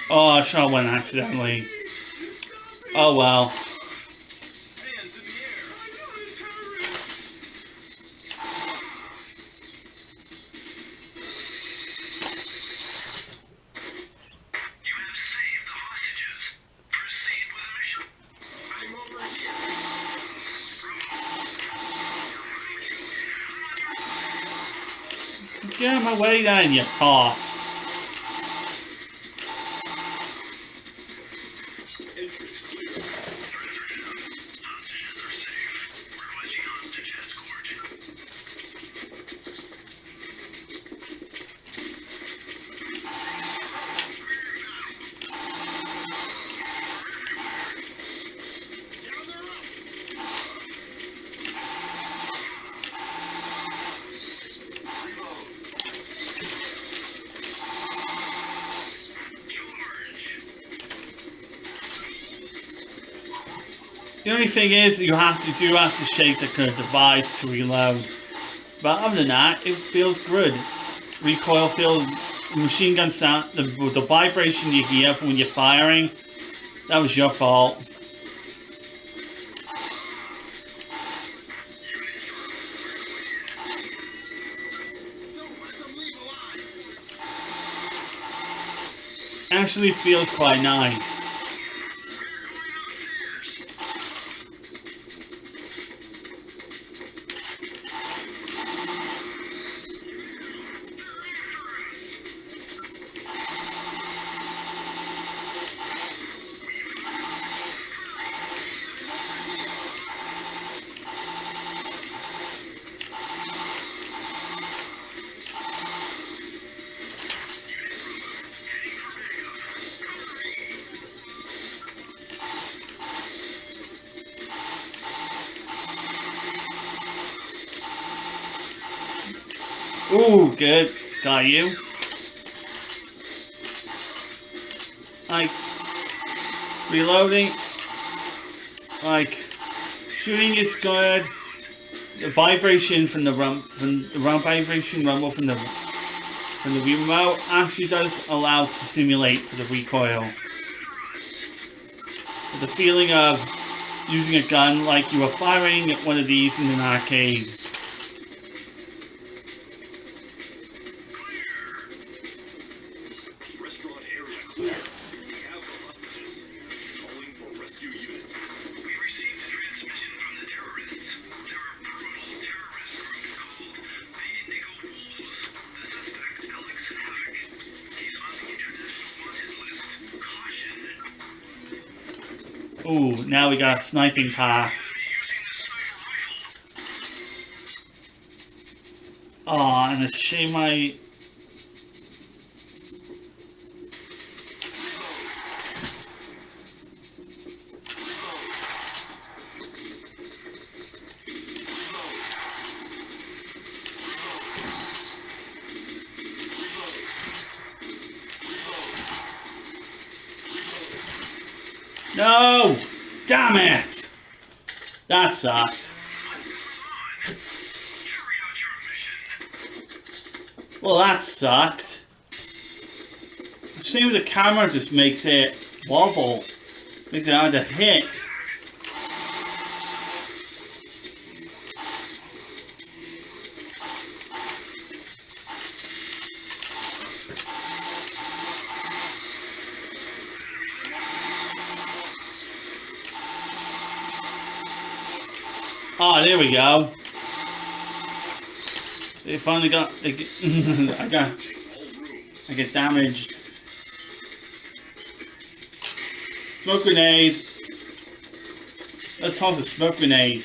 Oh, I shot one accidentally. Oh well. Get out of my way then, you toss. The only thing is, you have to shake the device to reload. But other than that, it feels good. Recoil feels, machine gun sound, the vibration you hear from when you're firing, that was your fault. Actually feels quite nice. Ooh, good. Got you. Like, reloading. Like, shooting is good. The vibration from the vibration rumble from the remote actually does allow to simulate for the recoil. But the feeling of using a gun like you were firing at one of these in an arcade. Ooh, now we got a sniping part. Aw, and it's a shame I... No! Damn it! That sucked. Well, that sucked. The same with the camera just makes it wobble. Makes it hard to hit. Oh, there we go. They finally got. I get damaged. Smoke grenade. Let's toss a smoke grenade.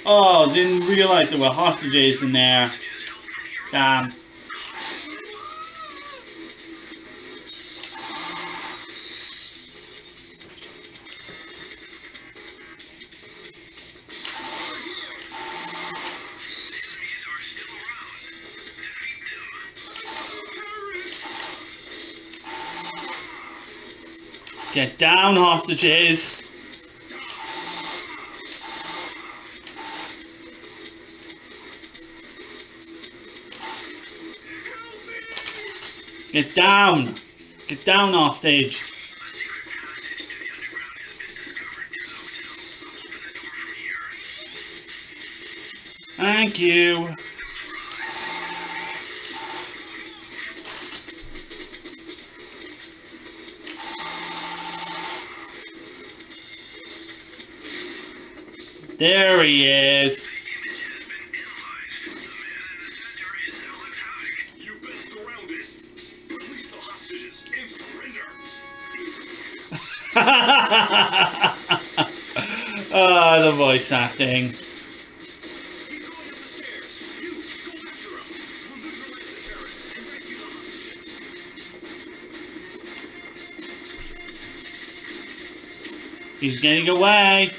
Oh, didn't realize there were hostages in there. Damn. Get down, hostages. Get down! Get down, hostage! Thank you! There he is! Oh, the voice acting. He's getting away.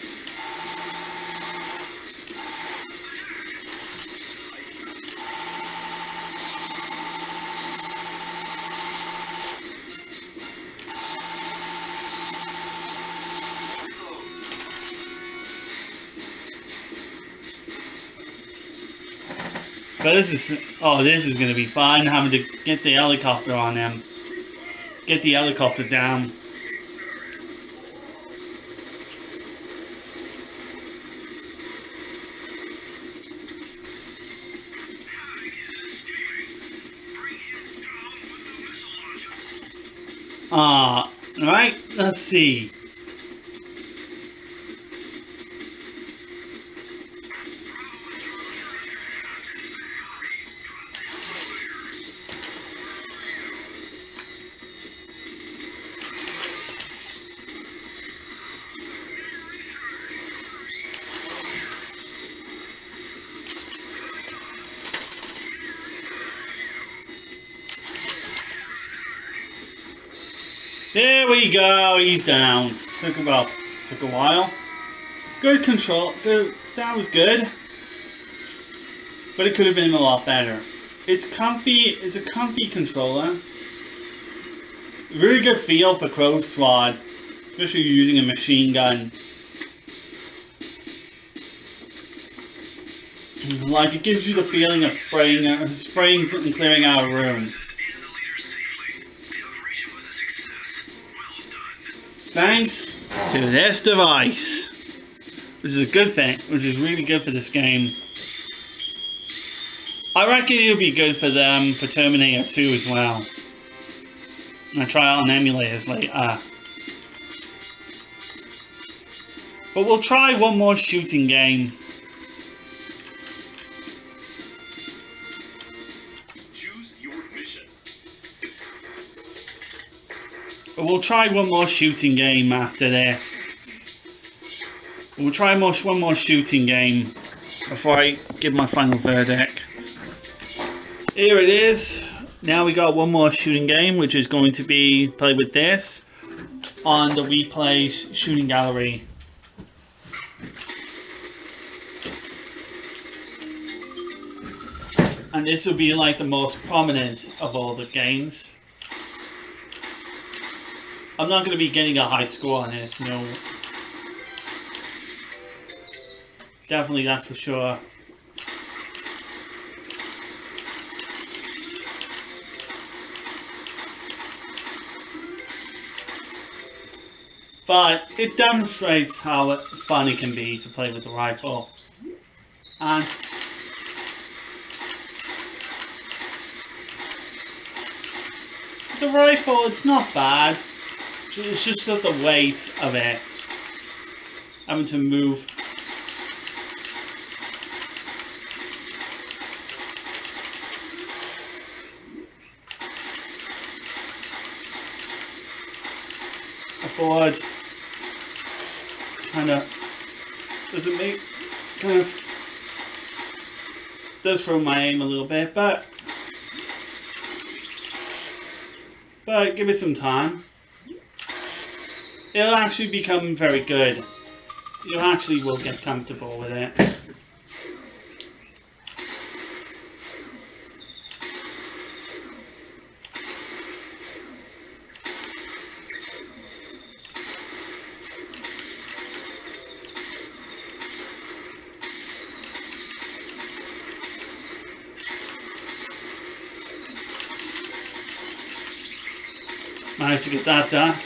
But this is going to be fun, having to get the helicopter on them. Get the helicopter down. Right, let's see. There we go, he's down. Took a while. Good control, good, that was good. But it could have been a lot better. It's comfy, it's a comfy controller. Really good feel for Crow Squad, especially using a machine gun. Like, it gives you the feeling of spraying and clearing out a room. Thanks to this device, which is a good thing, which is really good for this game. I reckon it'll be good for them for Terminator 2 as well. I'll try out on emulators later. But we'll try one more shooting game. But we'll try one more shooting game after this. We'll try one more shooting game before I give my final verdict. Here it is. Now we got one more shooting game, which is going to be played with this on the Wii Play shooting gallery. And this will be like the most prominent of all the games. I'm not going to be getting a high score on this, no. Definitely, that's for sure. But it demonstrates how fun it can be to play with the rifle. And the rifle, it's not bad. It's just that the weight of it. Having to move. Forward, kind of doesn't make kind of does throw my aim a little bit, but give it some time. It'll actually become very good. You actually will get comfortable with it. Managed to get that done.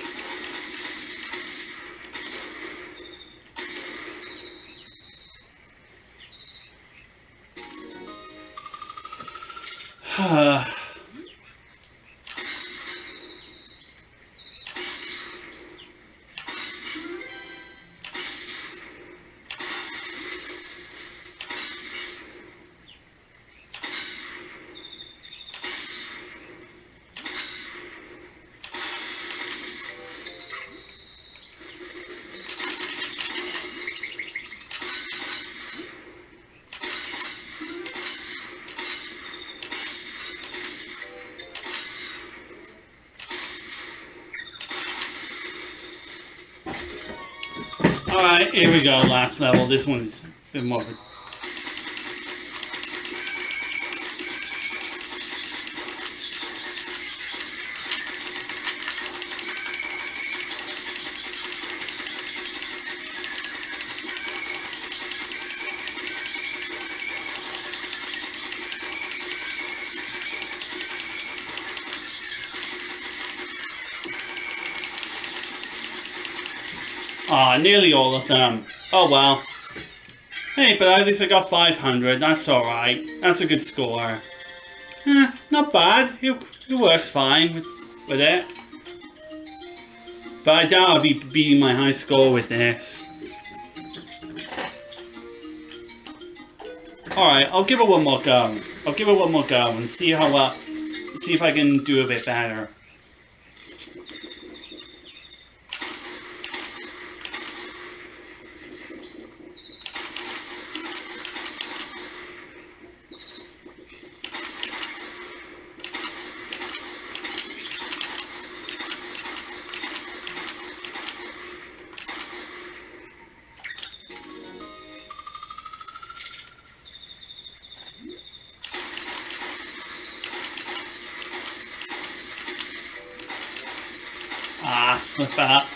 Alright, here we go, last level. This one's a bit more of a... nearly all of them. Oh well. Hey, but at least I got 500. That's alright. That's a good score. Not bad. It works fine with it. But I doubt I'll be beating my high score with this. Alright, I'll give it one more go. I'll give it one more go and see how see if I can do a bit better. Slip that.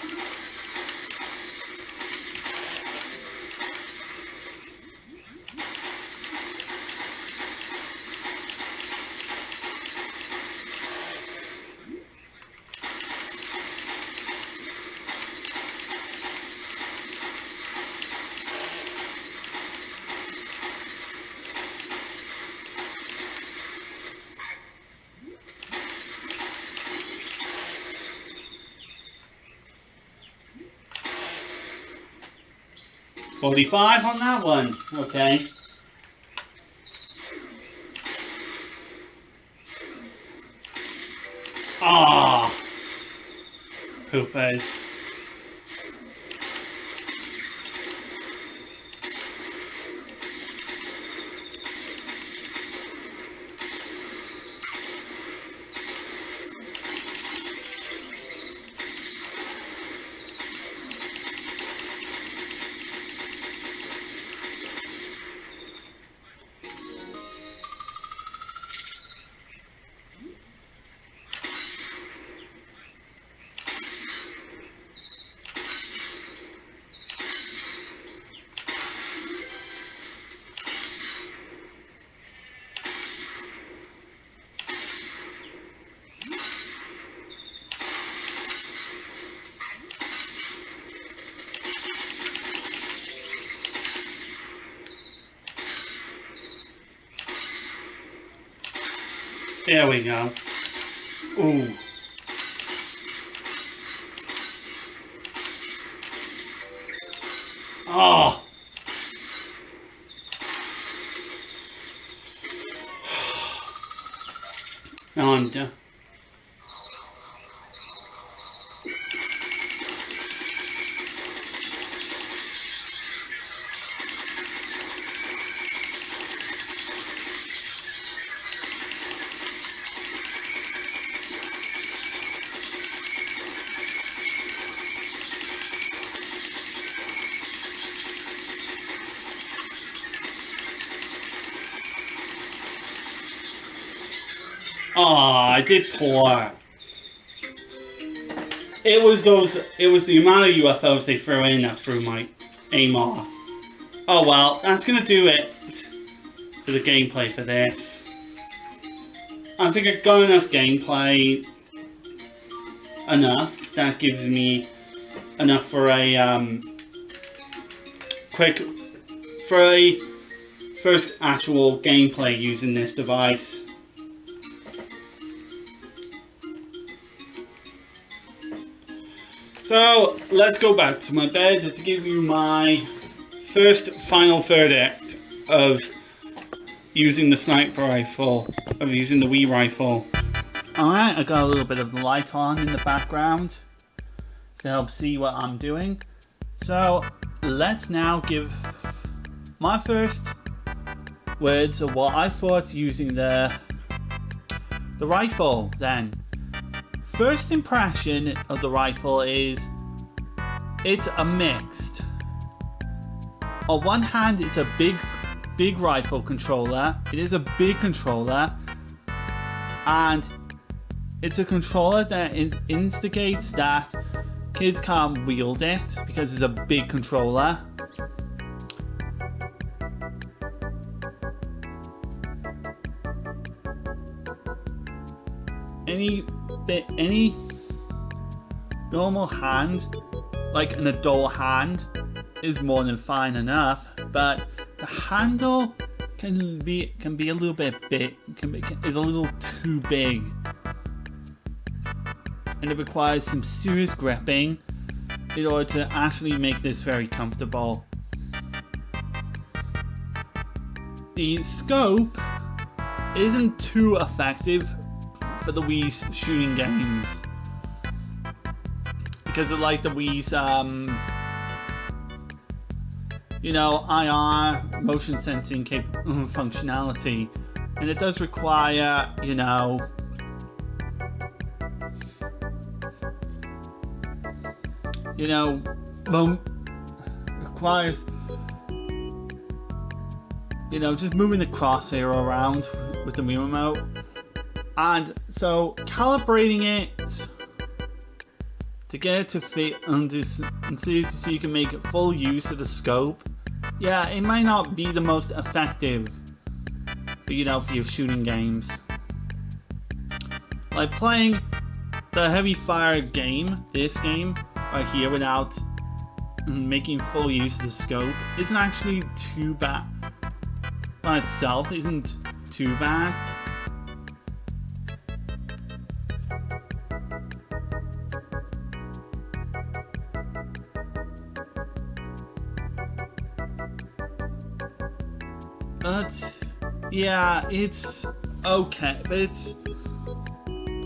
$45 on that one. Okay. Ah, poopers. There we go. Ooh. Oh. Now I'm done. Oh, I did poor. It was the amount of UFOs they threw in that threw my aim off. Oh well, that's gonna do it for the gameplay for this. I think I've got enough gameplay. Enough. That gives me enough for a first actual gameplay using this device. So let's go back to my bed to give you my first final verdict of using the sniper rifle, of using the Wii rifle. Alright, I got a little bit of the light on in the background to help see what I'm doing. So let's now give my first words of what I thought using the rifle then. First impression of the rifle is it's a mixed. On one hand, it's a big rifle controller. It is a big controller, and it's a controller that instigates that kids can't wield it because it's a big controller. Any normal hand, like an adult hand, is more than fine enough, but the handle can be a little bit big, is a little too big, and it requires some serious gripping in order to actually make this very comfortable. The scope isn't too effective for the Wii's shooting games because of like the Wii's IR motion sensing functionality, and it does require requires just moving the crosshair around with the Wii remote. And so calibrating it to get it to fit so you can make full use of the scope, yeah, it might not be the most effective for your shooting games. Like playing the Heavy Fire game, this game right here, without making full use of the scope isn't actually too bad. By itself isn't too bad. But yeah, it's okay.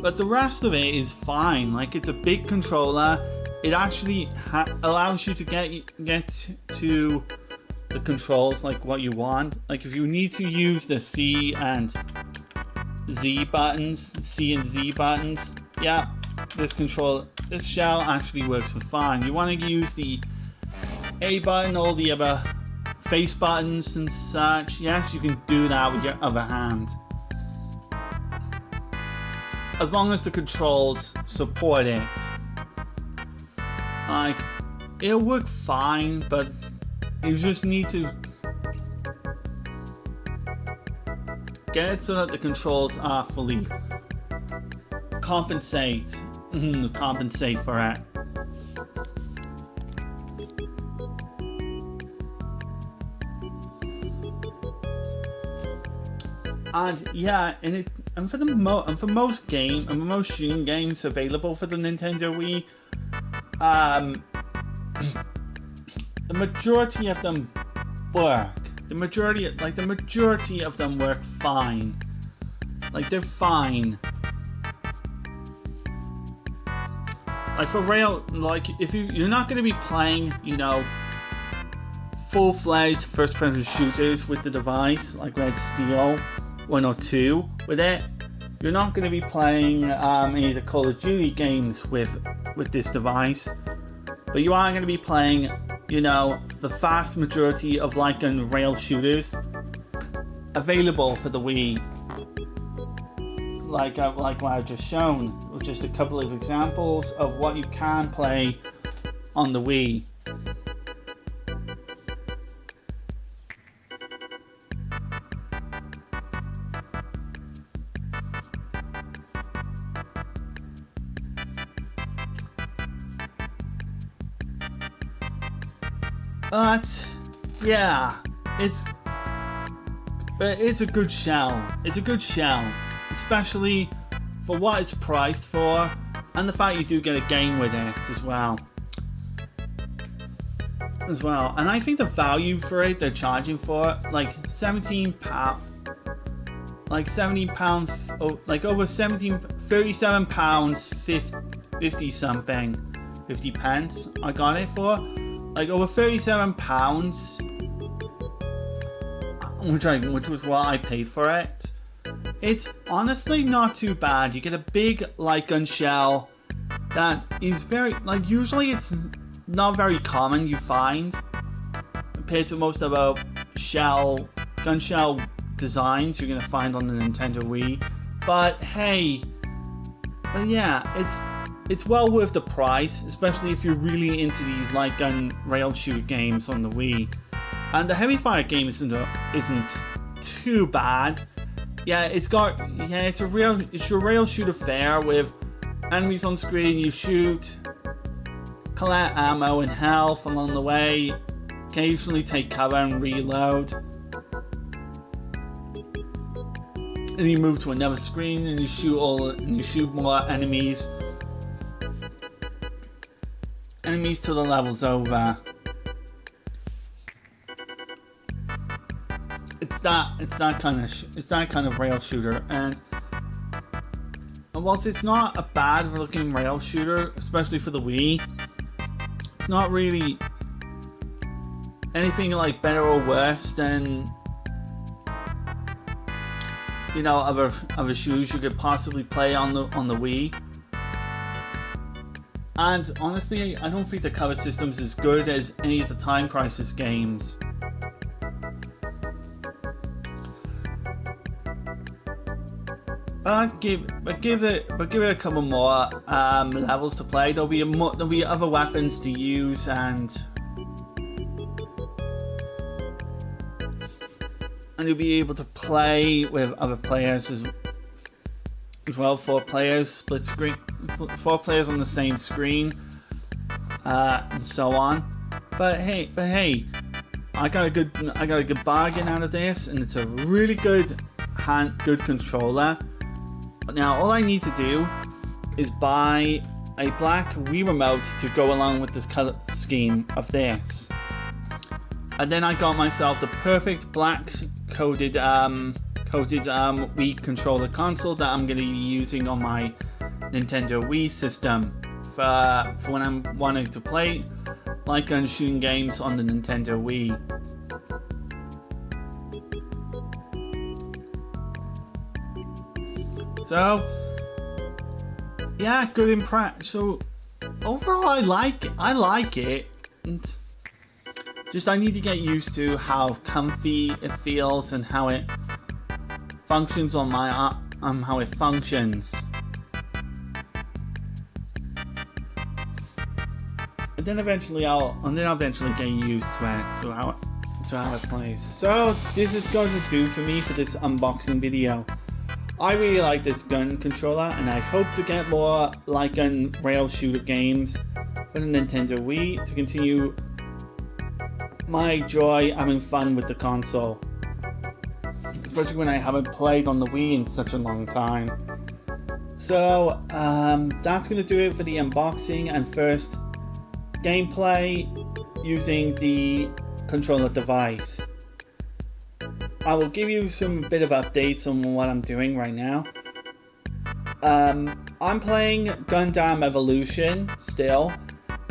But the rest of it is fine. Like, it's a big controller. It actually allows you to get to the controls like what you want. Like if you need to use the C and Z buttons, yeah, this shell actually works fine. You want to use the A button, all the other face buttons and such, yes, you can do that with your other hand, as long as the controls support it. Like, it'll work fine, but you just need to get it so that the controls are fully compensate for it. And yeah, and and for most shooting games available for the Nintendo Wii, the majority of them work. The majority of them work fine. Like, they're fine. Like, if you're not going to be playing, you know, full-fledged first-person shooters with the device, like Red Steel 1 or 2 with it, you're not going to be playing any of the Call of Duty games with this device, but you are going to be playing, you know, the vast majority of light gun rail shooters available for the Wii, like what I've just shown, with just a couple of examples of what you can play on the Wii. But yeah, it's a good shell. It's a good shell, especially for what it's priced for, and the fact you do get a game with it as well. And I think the value for it they're charging for it, like £17, like £17, like over £37, 50 something, 50 pence. I got it for. Like over £37, which was what I paid for it. It's honestly not too bad. You get a big light gun shell that is very, like, usually it's not very common you find compared to most of the gun shell designs you're gonna find on the Nintendo Wii. But yeah, it's well worth the price, especially if you're really into these light gun rail shooter games on the Wii. And the Heavy Fire game isn't too bad. Yeah, it's your rail shooter fare with enemies on screen. You shoot, collect ammo and health along the way, occasionally take cover and reload. And you move to another screen and you shoot more enemies. Enemies till the level's over. It's that kind of rail shooter, and whilst it's not a bad looking rail shooter, especially for the Wii, it's not really anything like better or worse than, you know, other shooters you could possibly play on the Wii. And honestly, I don't think the cover system's as good as any of the Time Crisis games. But give it a couple more levels to play. There'll be other weapons to use, and you'll be able to play with other players as well. 4 players, split screen, 4 players on the same screen, and so on. But hey, I got a good bargain out of this, and it's a really good controller. But now all I need to do is buy a black Wii remote to go along with this color scheme of this. And then I got myself the perfect black coated Wii controller console that I'm going to be using on my Nintendo Wii system for when I'm wanting to play light gun shooting games on the Nintendo Wii. So yeah, good impression. So overall, I like it. And just I need to get used to how comfy it feels and how it functions on my how it functions. And then eventually I'll get used to it. So how it plays. So this is going to do for me for this unboxing video. I really like this gun controller, and I hope to get more light gun rail shooter games for the Nintendo Wii to continue my joy having fun with the console. especially when I haven't played on the Wii in such a long time. So that's going to do it for the unboxing and first gameplay using the controller device. I will give you some bit of updates on what I'm doing right now. I'm playing Gundam Evolution still,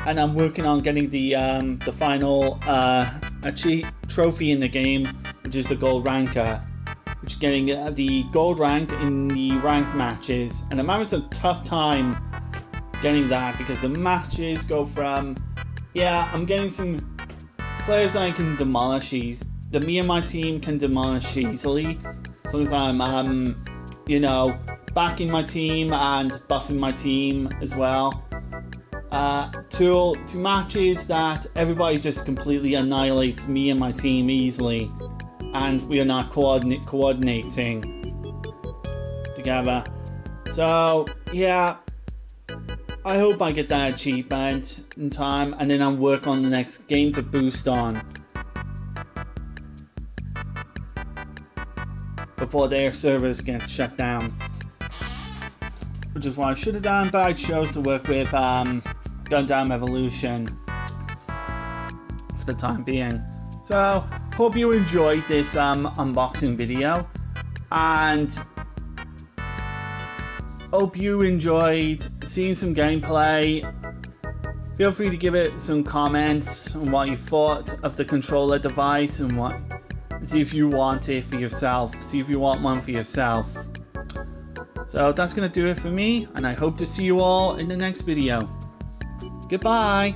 and I'm working on getting the final trophy in the game, which is the gold ranker, which is getting the gold rank in the ranked matches, and I'm having a tough time getting that because the matches go from, I'm getting some players that I can demolish that me and my team can demolish easily, as long as I'm backing my team and buffing my team as well. To matches that everybody just completely annihilates me and my team easily, and we are not coordinating together. So I hope I get that achievement in time, and then I'll work on the next game to boost on before their servers get shut down, which is what I should have done, but I chose to work with Gundam Evolution for the time being. So hope you enjoyed this unboxing video, and hope you enjoyed seeing some gameplay. Feel free to give it some comments on what you thought of the controller device and see if you want it for yourself. See if you want one for yourself. So that's going to do it for me, and I hope to see you all in the next video. Goodbye!